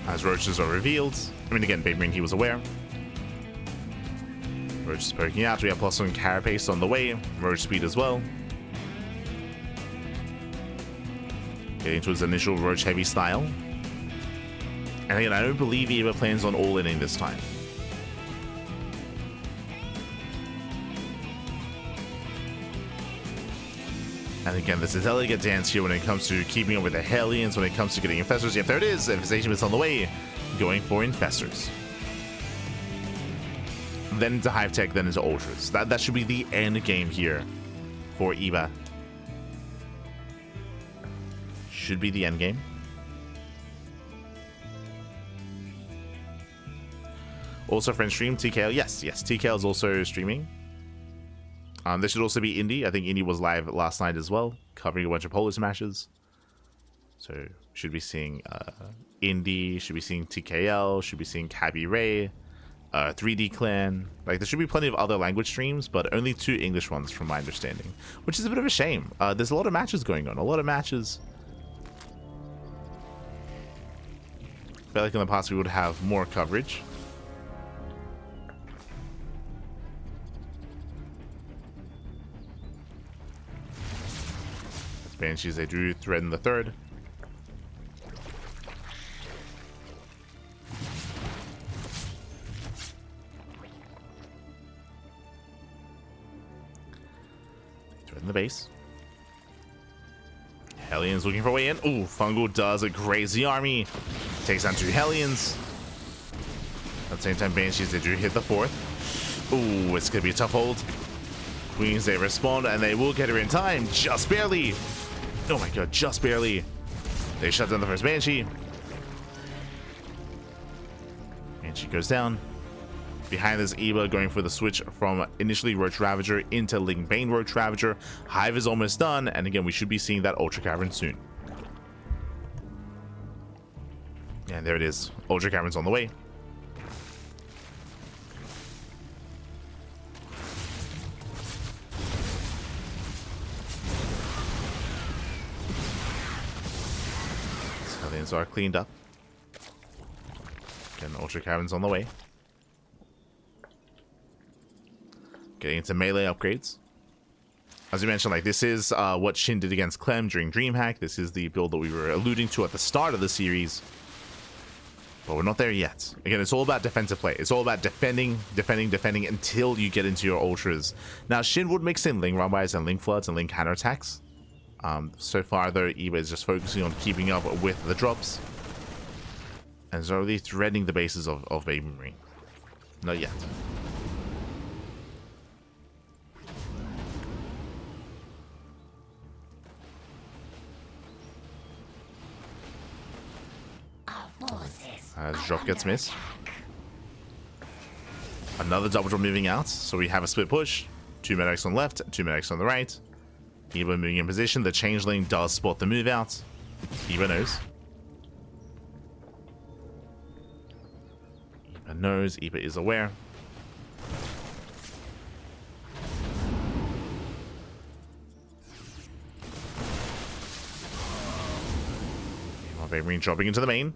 A: As roaches are revealed. I mean, again, BabyMarine, he was aware. Roach is poking out. We have plus 1 Carapace on the way. Roach speed as well. Getting to his initial Roach heavy style. And again, I don't believe he ever plans on all-inning this time. And again, this is a delicate dance here when it comes to keeping up with the Hellions, when it comes to getting Infestors. Yep, there it is. Infestation is on the way. Going for Infestors. Then into Hive Tech, then into Ultras. That should be the end game here for Eva. Should be the end game. Also, friend stream, TKL. Yes, TKL is also streaming. This should also be Indy. I think Indy was live last night as well, covering a bunch of Polar Smashes. So, should be seeing Indy, should be seeing TKL, should be seeing Cabby Ray, 3D Clan. Like, there should be plenty of other language streams, but only 2 English ones from my understanding, which is a bit of a shame. There's a lot of matches going on, a lot of matches. I feel like in the past we would have more coverage. Banshees, they do threaten the third. Threaten the base. Hellions looking for a way in. Ooh, Fungal does it. Graze the army. Takes down 2 Hellions. At the same time, Banshees, they do hit the 4th. Ooh, it's going to be a tough hold. Queens, they respond, and they will get her in time. Just barely. Oh my god, just barely. They shut down the first Banshee. Banshee goes down. Behind this, Eva going for the switch from initially Roach Ravager into Ling Bane Roach Ravager. Hive is almost done, and again, we should be seeing that Ultra Cavern soon. And there it is. Ultra Cavern's on the way. Hellions are cleaned up. Again, Ultra Cavern's on the way. Getting into melee upgrades. As we mentioned, like, this is what Shin did against Clem during DreamHack. This is the build that we were alluding to at the start of the series. But we're not there yet. Again, it's all about defensive play. It's all about defending until you get into your ultras. Now, Shin would mix in Ling Rumbites and Ling Floods and Ling counterattacks. So far, though, Eva is just focusing on keeping up with the drops. And is already threading the bases of BabyMarine. Not yet. As drop gets missed. Another double drop moving out. So we have a split push. 2 medics on the left, 2 medics on the right. Eva moving in position. The changeling does spot the move out. Eva knows. Eva knows. Eva is aware. BabyMarine dropping into the main.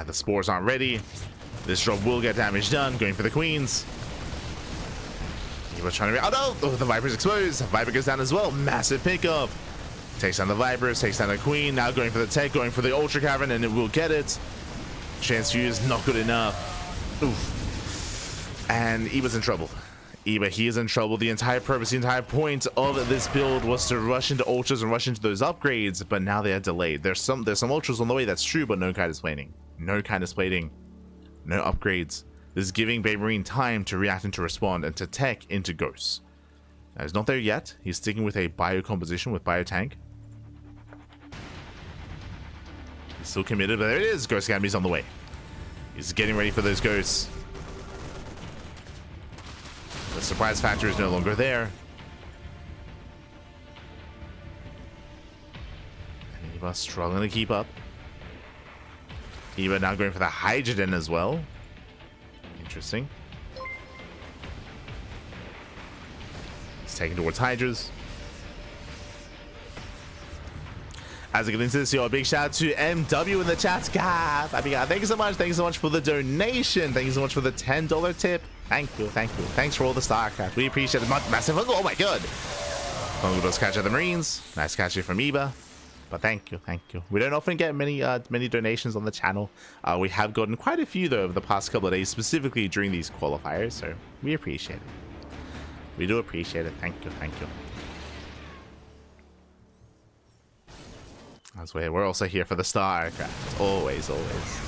A: The spores aren't ready. This drop will get damage done. Going for the queens. Eva trying to... Oh no! Oh, the Viper's exposed. Viper goes down as well. Massive pickup. Takes down the Vipers. Takes down the queen. Now going for the tech. Going for the Ultra Cavern. And it will get it. Chance to use. Not good enough. Oof. And Eva's in trouble. Eva, he is in trouble. The entire purpose, the entire point of this build was to rush into ultras and rush into those upgrades, but now they are delayed. There's some ultras on the way, that's true, but no kind of plating. No kind of plating. No upgrades. This is giving BabyMarine time to react and to respond and to tech into ghosts. Now, he's not there yet. He's sticking with a bio composition with bio tank. He's still committed, but there it is. Ghost Academy's on the way. He's getting ready for those ghosts. The surprise factor is no longer there. And Eva struggling to keep up. Eva now going for the hydrogen as well. Interesting. He's taking towards hydras. As I get into this, a big shout out to MW in the chat. God, thank you so much. Thank you so much for the donation. Thank you so much for the $10 tip. Thank you, thank you. Thanks for all the StarCraft. We appreciate it. Massive. Oh my god. Those catch at the Marines. Nice catch here from Eva. But thank you, thank you. We don't often get many donations on the channel. We have gotten quite a few though over the past couple of days, specifically during these qualifiers. So we appreciate it. We do appreciate it. Thank you, thank you. That's why we're also here for the StarCraft. Always, always.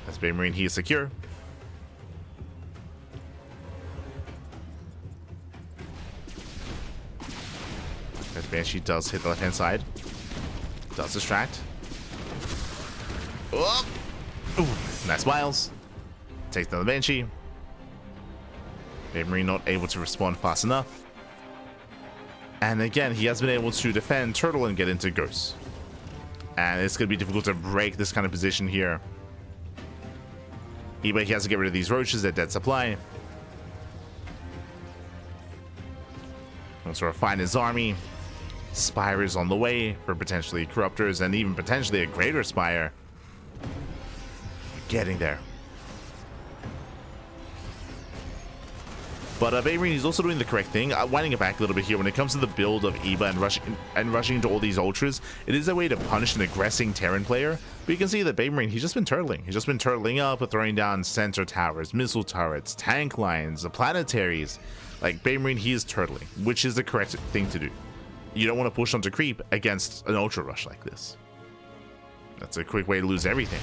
A: As BabyMarine, he is secure. As Banshee does hit the left hand side. Does distract. Oh! Ooh, nice smiles. Takes down the Banshee. BabyMarine not able to respond fast enough. And again, he has been able to defend Turtle and get into Ghost. And it's going to be difficult to break this kind of position here. But he has to get rid of these roaches at dead supply. Wants to refine his army. Spire is on the way for potentially Corruptors and even potentially a Greater Spire. Getting there. But BabyMarine is also doing the correct thing, winding it back a little bit here. When it comes to the build of Eva and rushing into all these ultras, it is a way to punish an aggressing Terran player. But you can see that BabyMarine, he's just been turtling. He's just been turtling up, throwing down sensor towers, missile turrets, tank lines, the planetaries. Like, BabyMarine, he is turtling, which is the correct thing to do. You don't want to push onto creep against an ultra rush like this. That's a quick way to lose everything.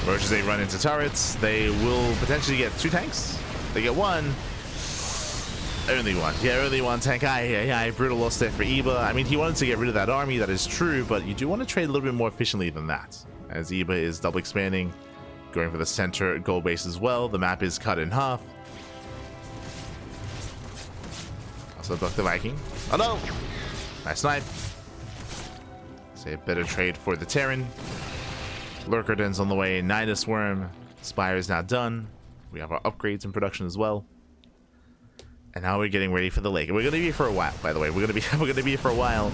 A: Roaches, they run into turrets. They will potentially get 2 tanks. They get 1. Only 1. Yeah, only 1 tank. Yeah, brutal loss there for Eva. I mean, he wanted to get rid of that army. That is true, but you do want to trade a little bit more efficiently than that. As Eva is double expanding, going for the center goal base as well. The map is cut in half. Also buck the Viking. Oh no! Nice snipe. Say a better trade for the Terran. Lurker Den's on the way. Nidus Worm. Spire is now done. We have our upgrades in production as well. And now we're getting ready for the lake. We're going to be here for a while, by the way. We're going to be here for a while.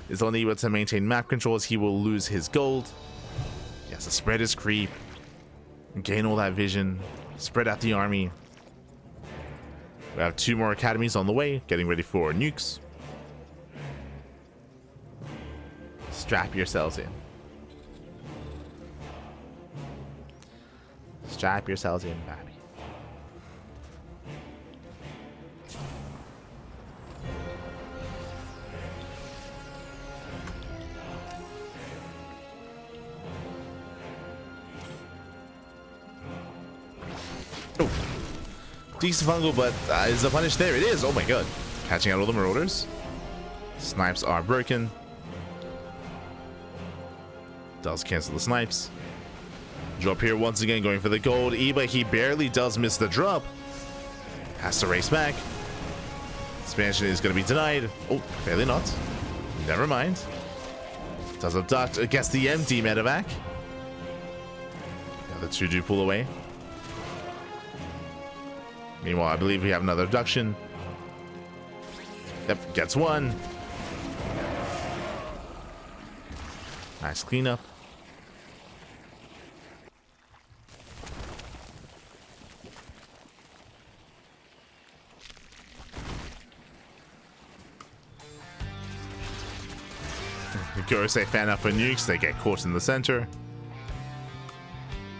A: It's only able to maintain map controls. He will lose his gold. Yes, the spread is creep. Gain all that vision. Spread out the army. We have 2 more academies on the way, getting ready for nukes. Strap yourselves in. Strap yourselves in, baby. Oh. Decent fungal, but is the punish there? It is. Oh my god. Catching out all the marauders. Snipes are broken. Does cancel the snipes. Drop here once again, going for the gold. Eba, he barely does miss the drop. Has to race back. Expansion is going to be denied. Oh, barely not. Never mind. Does abduct against the empty medevac. The other 2 do pull away. Meanwhile, I believe we have another abduction. Yep, gets 1. Nice cleanup. Go say fan up for nukes, they get caught in the center.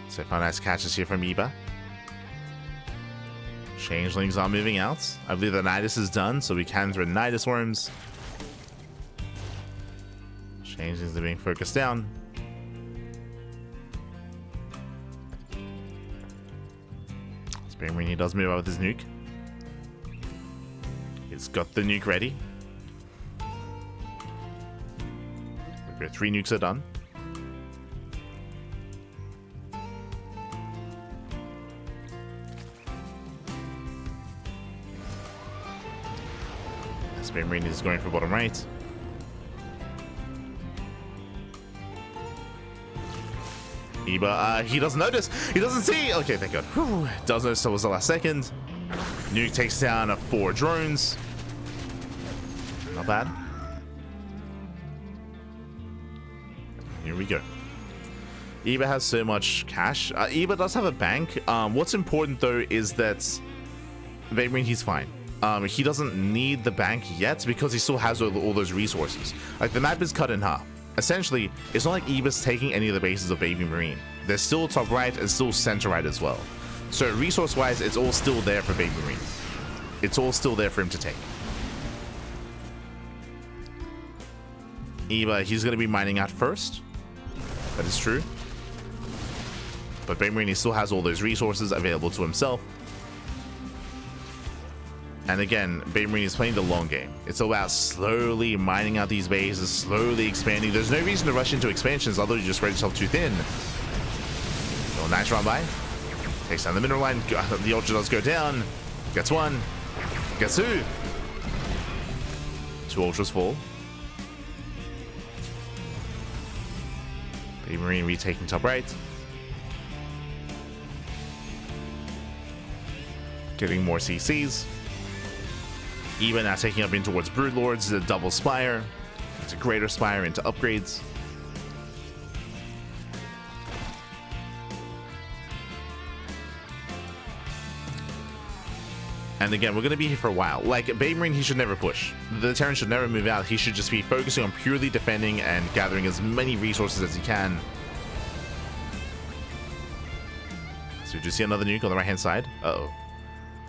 A: So nice catches here from Eba. Changelings are moving out. I believe the Nidus is done, so we can throw Nidus worms. Changelings are being focused down. BabyMarine, he does move out with his nuke. He's got the nuke ready. 3 nukes are done. BabyMarine is going for bottom right. Eba, he doesn't notice. He doesn't see. Okay, thank God. Whew. Does notice that was the last second. Nuke takes down 4 drones. Not bad. Here we go. Eba has so much cash. Eba does have a bank. What's important though is that BabyMarine, he's fine. He doesn't need the bank yet because he still has all those resources. Like, the map is cut in half. Essentially, it's not like Eba's taking any of the bases of BabyMarine. There's still top right and still center right as well. So resource-wise, it's all still there for BabyMarine. It's all still there for him to take. Eba, he's going to be mining out first. That is true. But BabyMarine, he still has all those resources available to himself. And again, BabyMarine is playing the long game. It's about slowly mining out these bases, slowly expanding. There's no reason to rush into expansions, although you just spread yourself too thin. Oh, nice run by. Takes down the mineral line. The ultra does go down. Gets 1. Gets 2. 2 ultras fall. BabyMarine retaking top right. Getting more CCs. Eba now taking up in towards Broodlords, the double spire. It's a greater spire into upgrades. And again, we're going to be here for a while. Like, BabyMarine, he should never push. The Terran should never move out. He should just be focusing on purely defending and gathering as many resources as he can. So, do you see another nuke on the right-hand side? Uh-oh.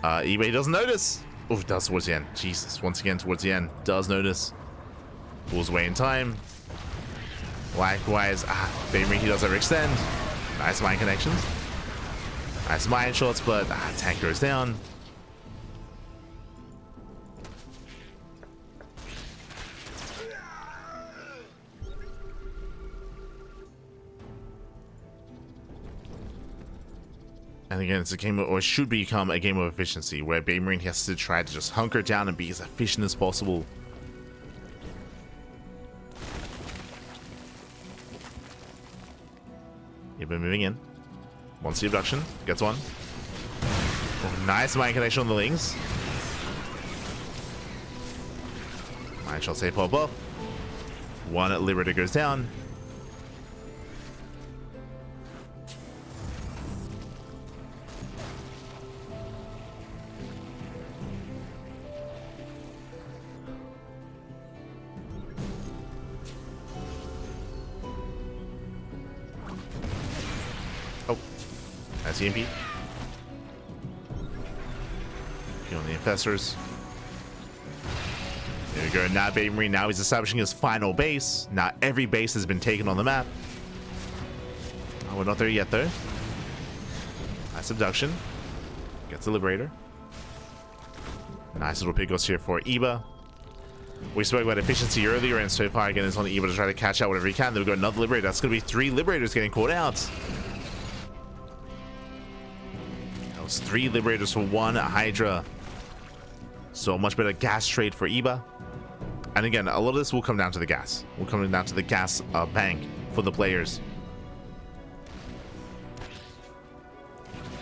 A: Eba, he doesn't notice. Oh, does towards the end. Jesus, once again towards the end. Does notice. Pulls away in time. Likewise, BabyMarine, he does overextend. Nice mine connections. Nice mine shots, but tank goes down. And again, it's a game of, or it should become a game of efficiency, where BabyMarine has to try to just hunker down and be as efficient as possible. You've been moving in. Wants the abduction. Gets 1. Oh, nice mine connection on the Lings. Mine shall say pop up. 1 Liberator goes down. Nice EMP. Killing the infestors. There we go. Now BabyMarine, now he's establishing his final base. Now every base has been taken on the map. Oh, we're not there yet though. Nice abduction. Gets the Liberator. Nice little pickups here for Eba. We spoke about efficiency earlier, and so far again it's on Eba to try to catch out whatever he can. Then we've got another Liberator. That's going to be 3 Liberators getting caught out. That was 3 Liberators for 1 Hydra. So a much better gas trade for Eba. And again, a lot of this will come down to the gas. Will come down to the gas bank for the players.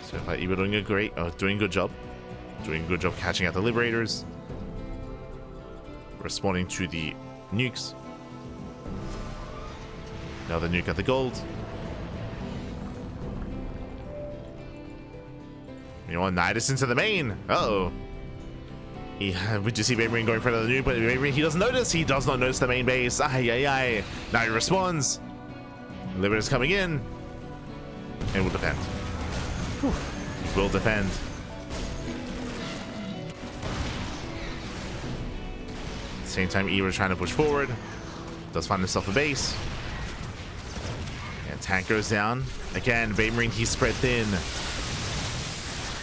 A: So far Eba doing a doing a good job. Doing a good job catching out the Liberators. Responding to the nukes. Another nuke at the gold. You know what? Nidus into the main. Uh-oh. We just see BabyMarine going for another nuke, but BabyMarine, he doesn't notice. He does not notice the main base. Ay, ay, ay. Now he responds. Liberator's coming in. And will defend. Whew. He will defend. Same time Eba's trying to push forward. Does find himself a base. And tank goes down. Again, BabyMarine, he's spread thin.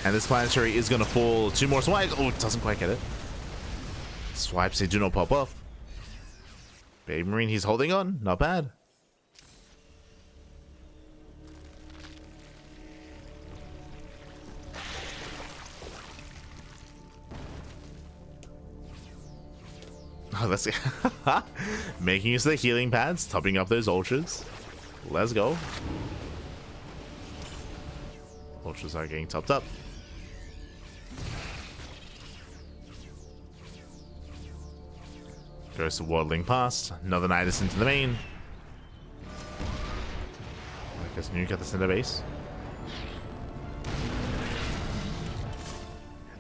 A: And this planetary is going to fall. 2 more swipes. Oh, it doesn't quite get it. Swipes, they do not pop off. BabyMarine, he's holding on. Not bad. Oh, let's see. Making use of the healing pads, topping up those ultras. Let's go. Ultras are getting topped up. Goes to waddling past. Another Nidus into the main. I guess nuke at the center base.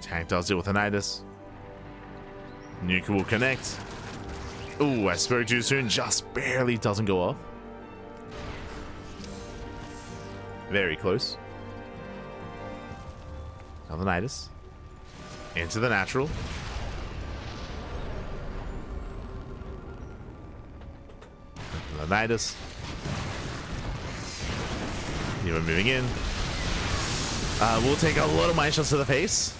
A: Tank does it with a Nidus. Nuke will connect. Ooh, I spoke too soon. Just barely doesn't go off. Very close. Another Nidus. Into the natural. Another Nidus. Eva moving in. We'll take a lot of mine shots to the face.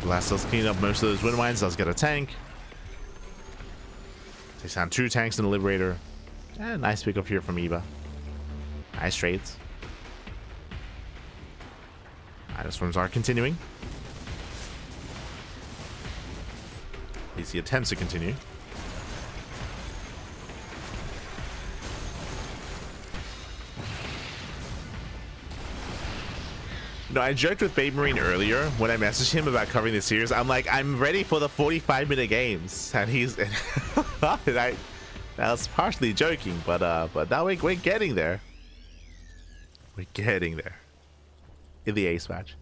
A: Blast does clean up most of those wind mines. Does get a tank. Takes down 2 tanks and a Liberator. And nice pickup here from Eba. Nice trades. Nidus swarms are continuing. At least he attempts to continue. No, I joked with BabyMarine earlier when I messaged him about covering the series. I'm like, I'm ready for the 45-minute games, and he's. And I was partially joking, but now we're getting there. We're getting there in the ace match.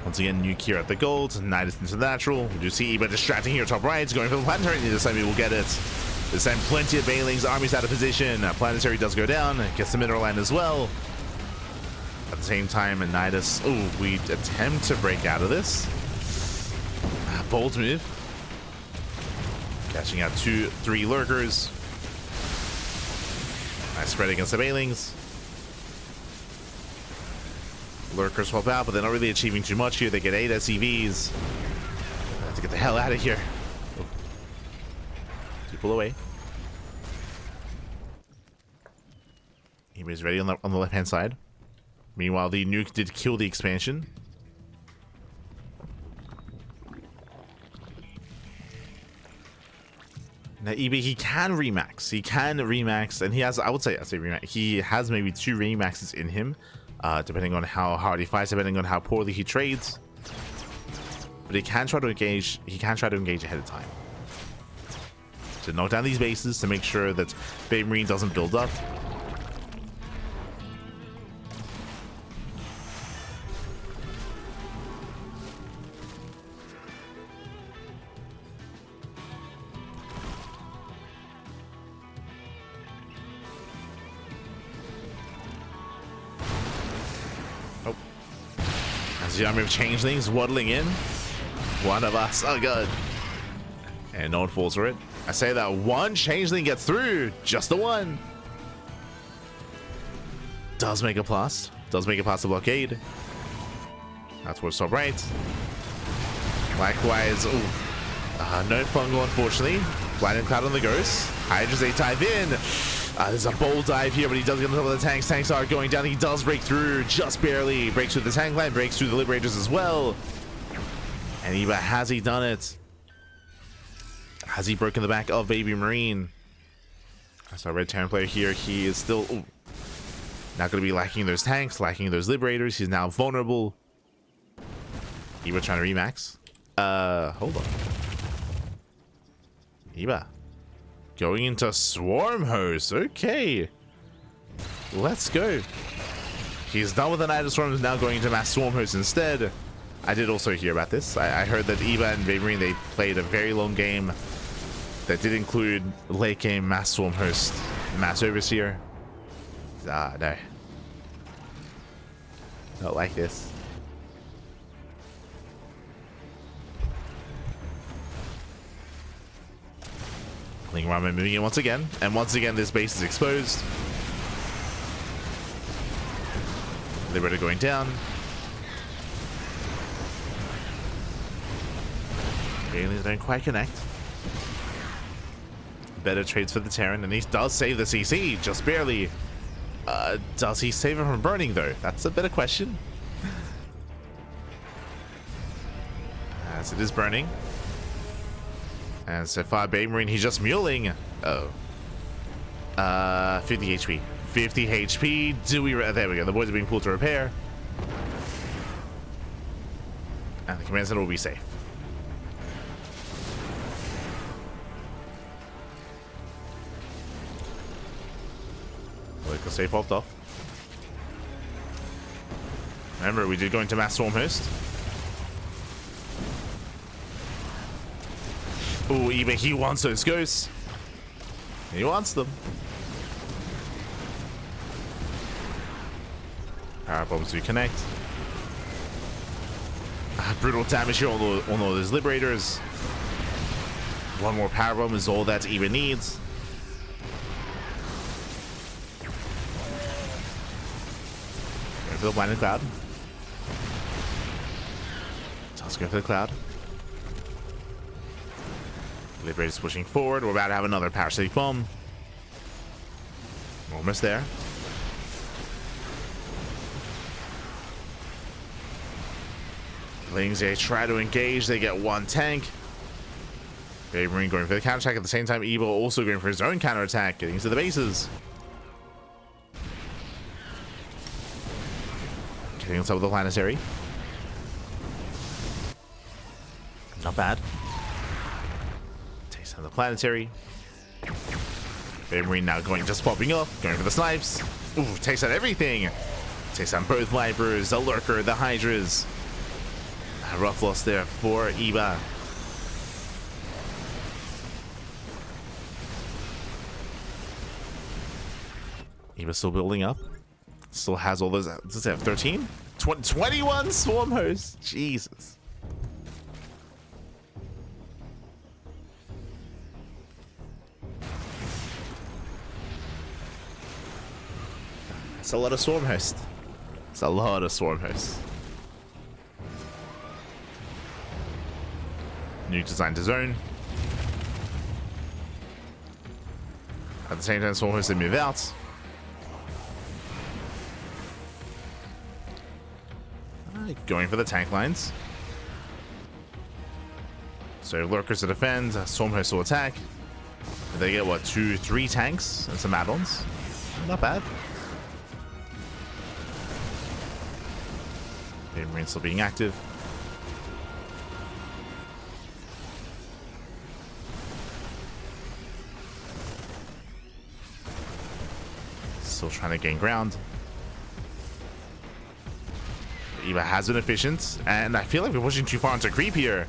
A: Once again, nuke here at the gold. Nidus into the natural. We do see Eba distracting here top right, going for the planetary. This time he will get it. This time, plenty of Bailings. Army's out of position. Planetary does go down. Gets the mineral land as well. At the same time, Nidus. Oh, we attempt to break out of this. Bold move. Catching out 2-3 lurkers. Nice spread against the Bailings. Lurkers swap out, but they're not really achieving too much here. They get 8 SCVs. Have to get the hell out of here. Pull away. Eba's ready on the left hand side. Meanwhile, the nuke did kill the expansion. Now Eba, he can remax. He can remax, and he has. I say remax. He has maybe 2 remaxes in him, depending on how hard he fights, depending on how poorly he trades. But he can try to engage. He can try to engage ahead of time. To knock down these bases to make sure that BabyMarine doesn't build up. see how many changelings waddling in? One of us. Oh god. And no one falls for it. I say that one changeling gets through. Just the one. Does make a plus. Does make it past the blockade. That's what's top right. Likewise. No fungal, unfortunately. Blind and Cloud on the ghost. Hydras, they dive in. There's a bold dive here, but he does get on top of the tanks. Tanks are going down. He does break through just barely. Breaks through the tank line, breaks through the Liberators as well. And Eva, has he done it? Has he broken the back of BabyMarine? I saw a Red Terran player here. He is still not going to be lacking those tanks, lacking those Liberators. He's now vulnerable. Eva trying to remax. Hold on. Eva. Going into Swarm Host. Okay. Let's go. He's done with the Night of Swarms, now going into Mass Swarm Host instead. I did also hear about this. I heard that Eva and BabyMarine, they played a very long game that did include late game Mass Swarm Host, Mass Overseer. No. Not like this. Cling Ramen moving in once again, and once again this base is exposed. Liberator going down. Aliens don't quite connect. Better trades for the Terran, and he does save the CC, just barely. Does he save him from burning though? That's a better question. As it is burning. And so far, BabyMarine, he's just muling. Oh. 50 HP. 50 HP. Do we... There we go. The boys are being pulled to repair. And the command center will be safe. Local safe popped off. Remember, we did go into Mass Swarm Host. Oh, even he wants those ghosts. He wants them. Power bombs to connect. Brutal damage here on all those Liberators. One more power bomb is all that Eva needs. Go for the blinded cloud. Let's go for the cloud. Liberators pushing forward. We're about to have another parasitic bomb. Almost there. Lings, they try to engage. They get one tank. BabyMarine going for the counterattack at the same time. Eva also going for his own counterattack, getting to the bases. Getting on top of the planetary. Not bad. Taste on the planetary. BabyMarine now going, just popping up, going for the snipes. Ooh, taste on everything. Taste on both Vipers, the Lurker, the Hydras. A rough loss there for Eva. Eva's still building up. Still has all those. Does it have 13? 21 Swarm Hosts. Jesus. It's a lot of Swarm Hosts. It's a lot of Swarm Hosts. New design to zone. At the same time, Swarm Hosts, they move out. Going for the tank lines. So Lurkers to defend, Swarm Hosts will attack. They get what, 2-3 tanks and some add-ons. Not bad. BabyMarine still being active. Still trying to gain ground. Eva has been efficient, and I feel like we're pushing too far into creep here.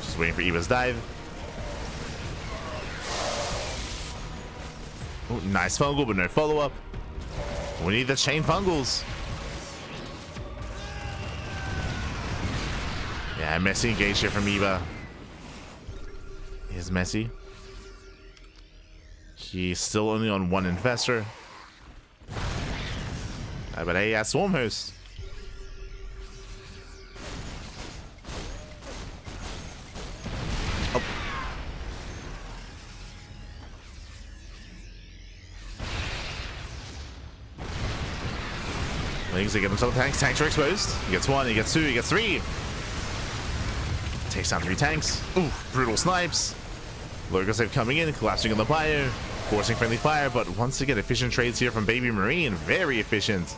A: Just waiting for Eva's dive. Oh, nice fungal, but no follow-up. We need the chain fungals. Yeah, messy engage here from Eva. Here's Messi. He's still only on one investor. But hey, Swarm Host. Oh. Legs, they get themselves tanks. Tanks are exposed. He gets one, he gets two, he gets three. Takes down 3 tanks. Ooh, brutal snipes. Lurker save coming in, collapsing on the bio, forcing friendly fire, but once again, efficient trades here from BabyMarine. Very efficient.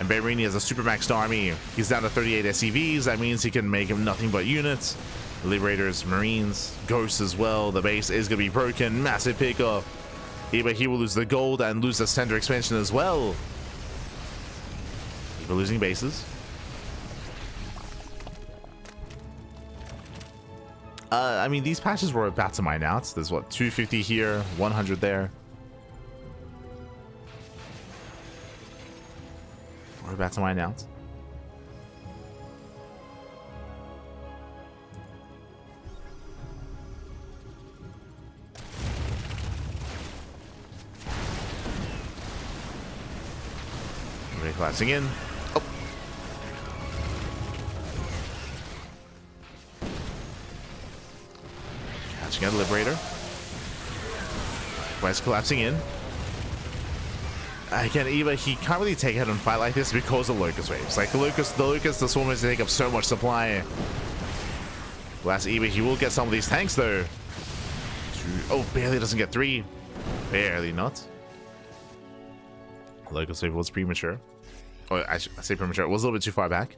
A: And BabyMarine has a super maxed army. He's down to 38 SCVs. That means he can make him nothing but units. Liberators, Marines, Ghosts as well. The base is going to be broken. Massive pickup. Eva, he will lose the gold and lose the center expansion as well. Eva losing bases. I mean, these patches were about to mine out. There's what, 250 here, 100 there. We're about to mine out. We're collapsing in. Oh. Catching out a Liberator. West collapsing in. Again, Eva, he can't really take head on fight like this because of Locust waves. Like the Swarmers take up so much supply. Last Eva, he will get some of these tanks though. Oh, barely doesn't get 3. Barely not. Locust wave was premature. Oh, I say premature. It was a little bit too far back.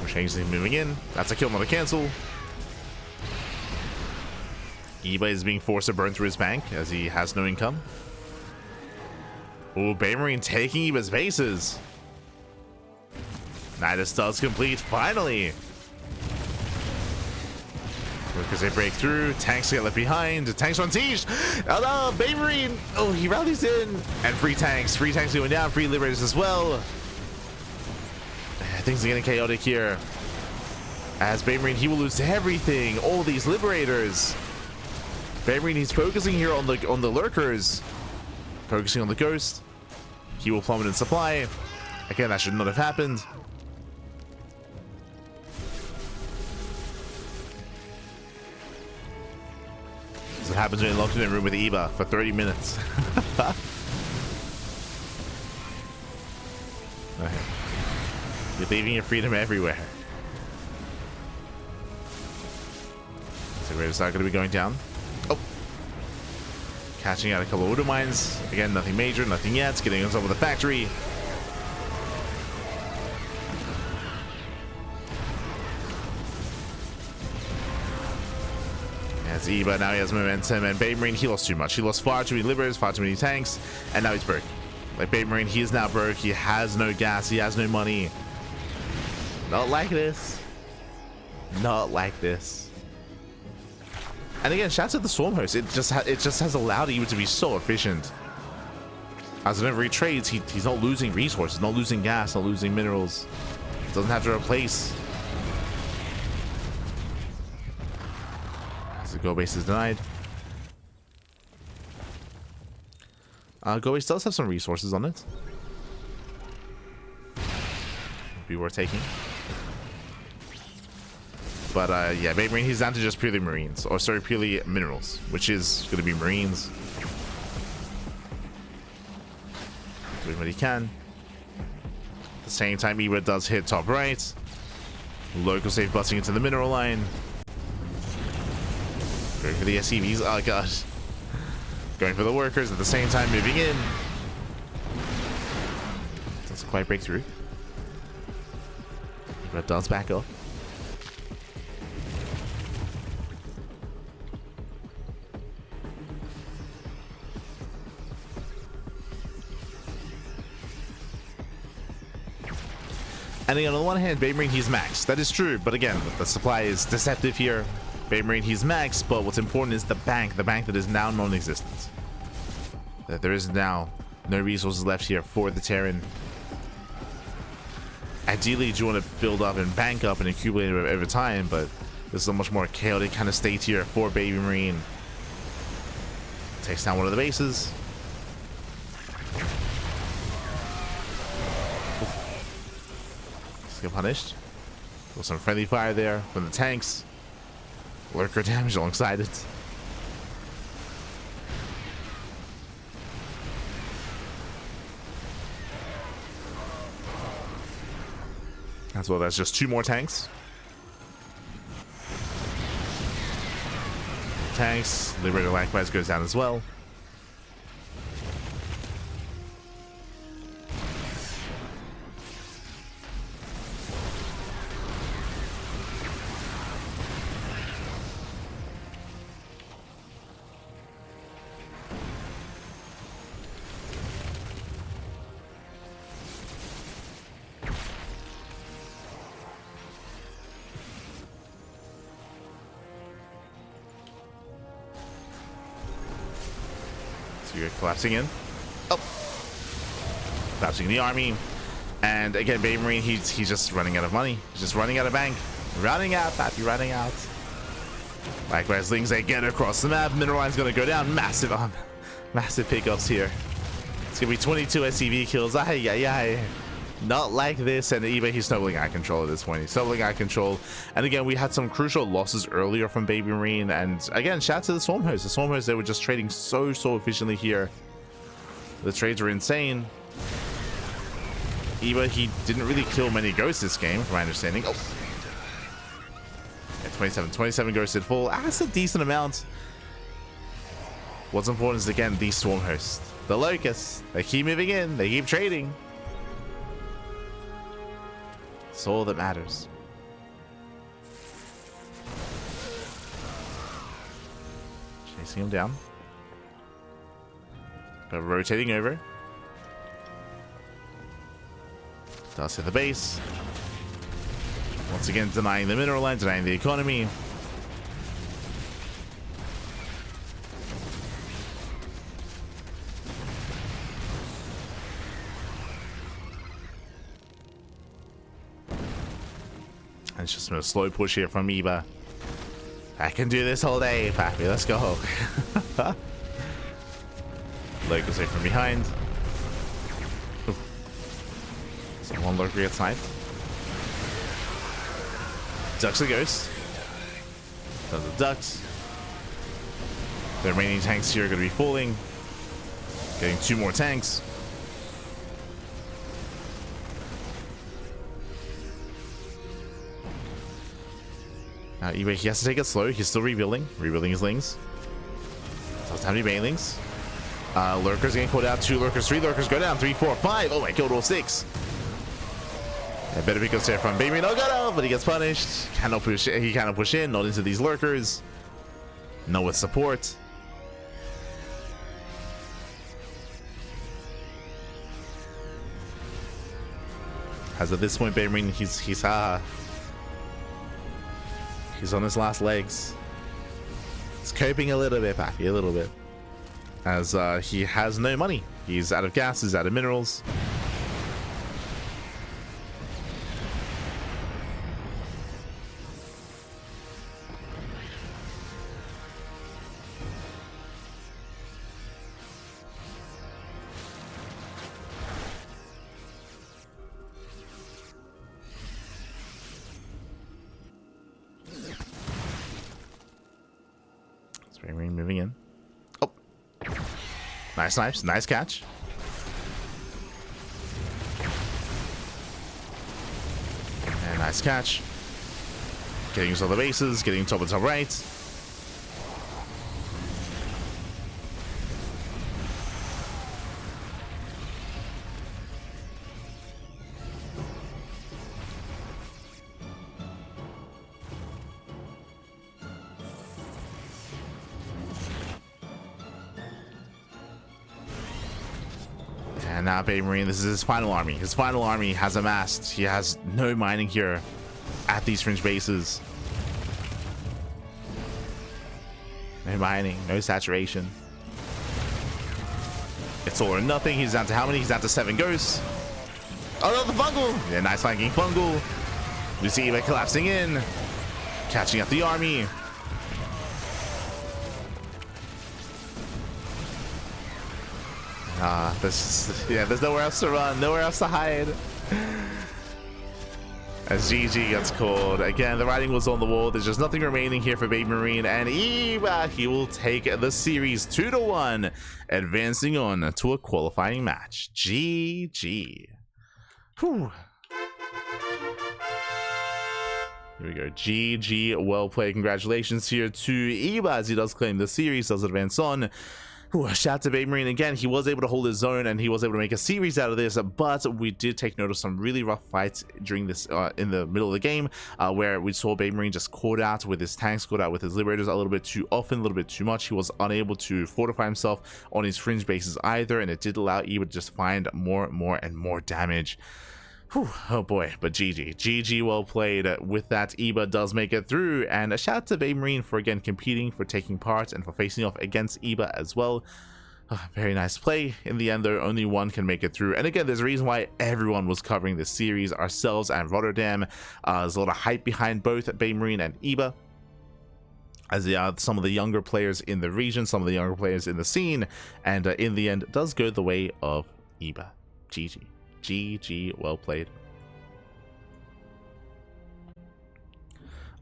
A: Change moving in. That's a kill, not a cancel. Eva is being forced to burn through his bank as he has no income. Oh, BabyMarine taking Eva's bases. Nidus does complete finally. Because they break through, tanks get left behind. Tanks on siege. Oh no, BabyMarine. Oh, he rallies in. And free tanks going down. Free liberators as well. Things are getting chaotic here. As BabyMarine, he will lose everything. All these liberators. BabyMarine, he's focusing here on the lurkers. Focusing on the ghost. He will plummet in supply. Again, that should not have happened. This is what happens when you're locked in a room with Eva for 30 minutes. Okay. You're leaving your freedom everywhere. So we're not going to be going down. Oh. Catching out a couple of auto mines. Again, nothing major, nothing yet. Getting on top of the factory. As Eva, now he has momentum. And BabyMarine, he lost too much. He lost far too many liberators, far too many tanks. And now he's broke. Like BabyMarine, he is now broke. He has no gas. He has no money. Not like this. Not like this. And again, shout out to the Swarm Host. It just has allowed Eva to be so efficient. As whenever he trades, he's not losing resources, not losing gas, not losing minerals. Doesn't have to replace. As the go base is denied. Go base does have some resources on it. Be worth taking. But yeah, BabyMarine, he's down to just purely Marines. Or sorry, purely minerals. Which is going to be Marines. Doing what he can. At the same time, Eva does hit top right. Local save busting into the mineral line. Going for the SCVs. Oh god. Going for the workers at the same time, moving in. Doesn't quite break through. But does back up. And again, on the one hand, BabyMarine, he's maxed. That is true, but again, the supply is deceptive here. BabyMarine, he's max, but what's important is the bank that is now non-existent. That there is now no resources left here for the Terran. Ideally, you do want to build up and bank up and accumulate over time, but this is a much more chaotic kind of state here for BabyMarine. Takes down one of the bases. Let's get punished. With some friendly fire there from the tanks. Lurker damage alongside it. As well, that's just 2 more tanks. Tanks. Liberator likewise goes down as well. So you're collapsing in. Oh, collapsing the army. And again, BabyMarine, he's just running out of money. He's just running out of bank. Running out, Pappy, running out. Likewise, Lings, they get across the map. Mineral line's gonna go down. Massive massive pickups here. It's gonna be 22 SCV kills. Ay, ay, ay. Not like this. And eBay, he's snubbling out control at this point. He's snubbling out control. And again, we had some crucial losses earlier from BabyMarine. And again, shout out to the Swarm Host. The Swarm Host, they were just trading so efficiently here. The trades were insane. Eva, he didn't really kill many ghosts this game, from my understanding. Oh. Yeah, 27 ghosted full. That's a decent amount. What's important is, again, these Swarm Hosts. The Locusts. They keep moving in. They keep trading. It's all that matters. Chasing him down. But rotating over. Does hit the base. Once again, denying the mineral line, denying the economy. And it's just a slow push here from Eba. I can do this all day, Pappy. Let's go. Locust away from behind. So one Lurker gets sniped. Ducks the Ghost. Does the Ducks. The remaining tanks here are going to be falling. Getting 2 more tanks. Now, anyway, he has to take it slow. He's still rebuilding his Lings. So it's time to be Banelings. Lurkers getting called out. 2 Lurkers, 3 Lurkers go down. 3, 4, 5. Oh, I killed all 6. Yeah, better be good there from BabyMarine. Oh, got out, but he gets punished. He cannot push in. Not into these Lurkers. No with support. As at this point, BabyMarine, he's on his last legs. He's coping a little bit, Pappy, a little bit. As he has no money. He's out of gas, he's out of minerals. BabyMarine moving in. Oh, nice snipes, nice catch. And nice catch. Getting us all the bases, getting top and top right. And now BabyMarine, this is his final army. His final army has amassed. He has no mining here at these fringe bases. No mining, no saturation. It's all or nothing. He's down to how many? He's down to 7 ghosts. Oh no, the fungal! Yeah, nice flanking fungal. We see Eva collapsing in, catching up the army. There's nowhere else to run, nowhere else to hide. As GG gets called. Again, the writing was on the wall. There's just nothing remaining here for BabyMarine, and Eva, he will take the series 2-1, advancing on to a qualifying match. GG. Whew. Here we go. GG, well played. Congratulations here to Eva as he does claim the series, does advance on. Shout out to BabyMarine again. He was able to hold his own and he was able to make a series out of this, but we did take note of some really rough fights during this in the middle of the game, where we saw BabyMarine just caught out with his tanks, caught out with his liberators a little bit too often, a little bit too much. He was unable to fortify himself on his fringe bases either, and it did allow Eva to just find more and more damage. Whew, oh boy, but GG, well played. With that, Eba does make it through, and a shout out to BabyMarine for again competing, for taking part, and for facing off against Eba as well. Very nice play. In the end, though, only one can make it through. And again, there's a reason why everyone was covering this series, ourselves and Rotterdam. There's a lot of hype behind both BabyMarine and Eba, as they are some of the younger players in the region, some of the younger players in the scene, and in the end, does go the way of Eba. GG, well played.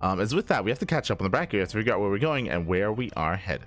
A: As with that, we have to catch up on the bracket. We have to figure out where we're going and where we are headed.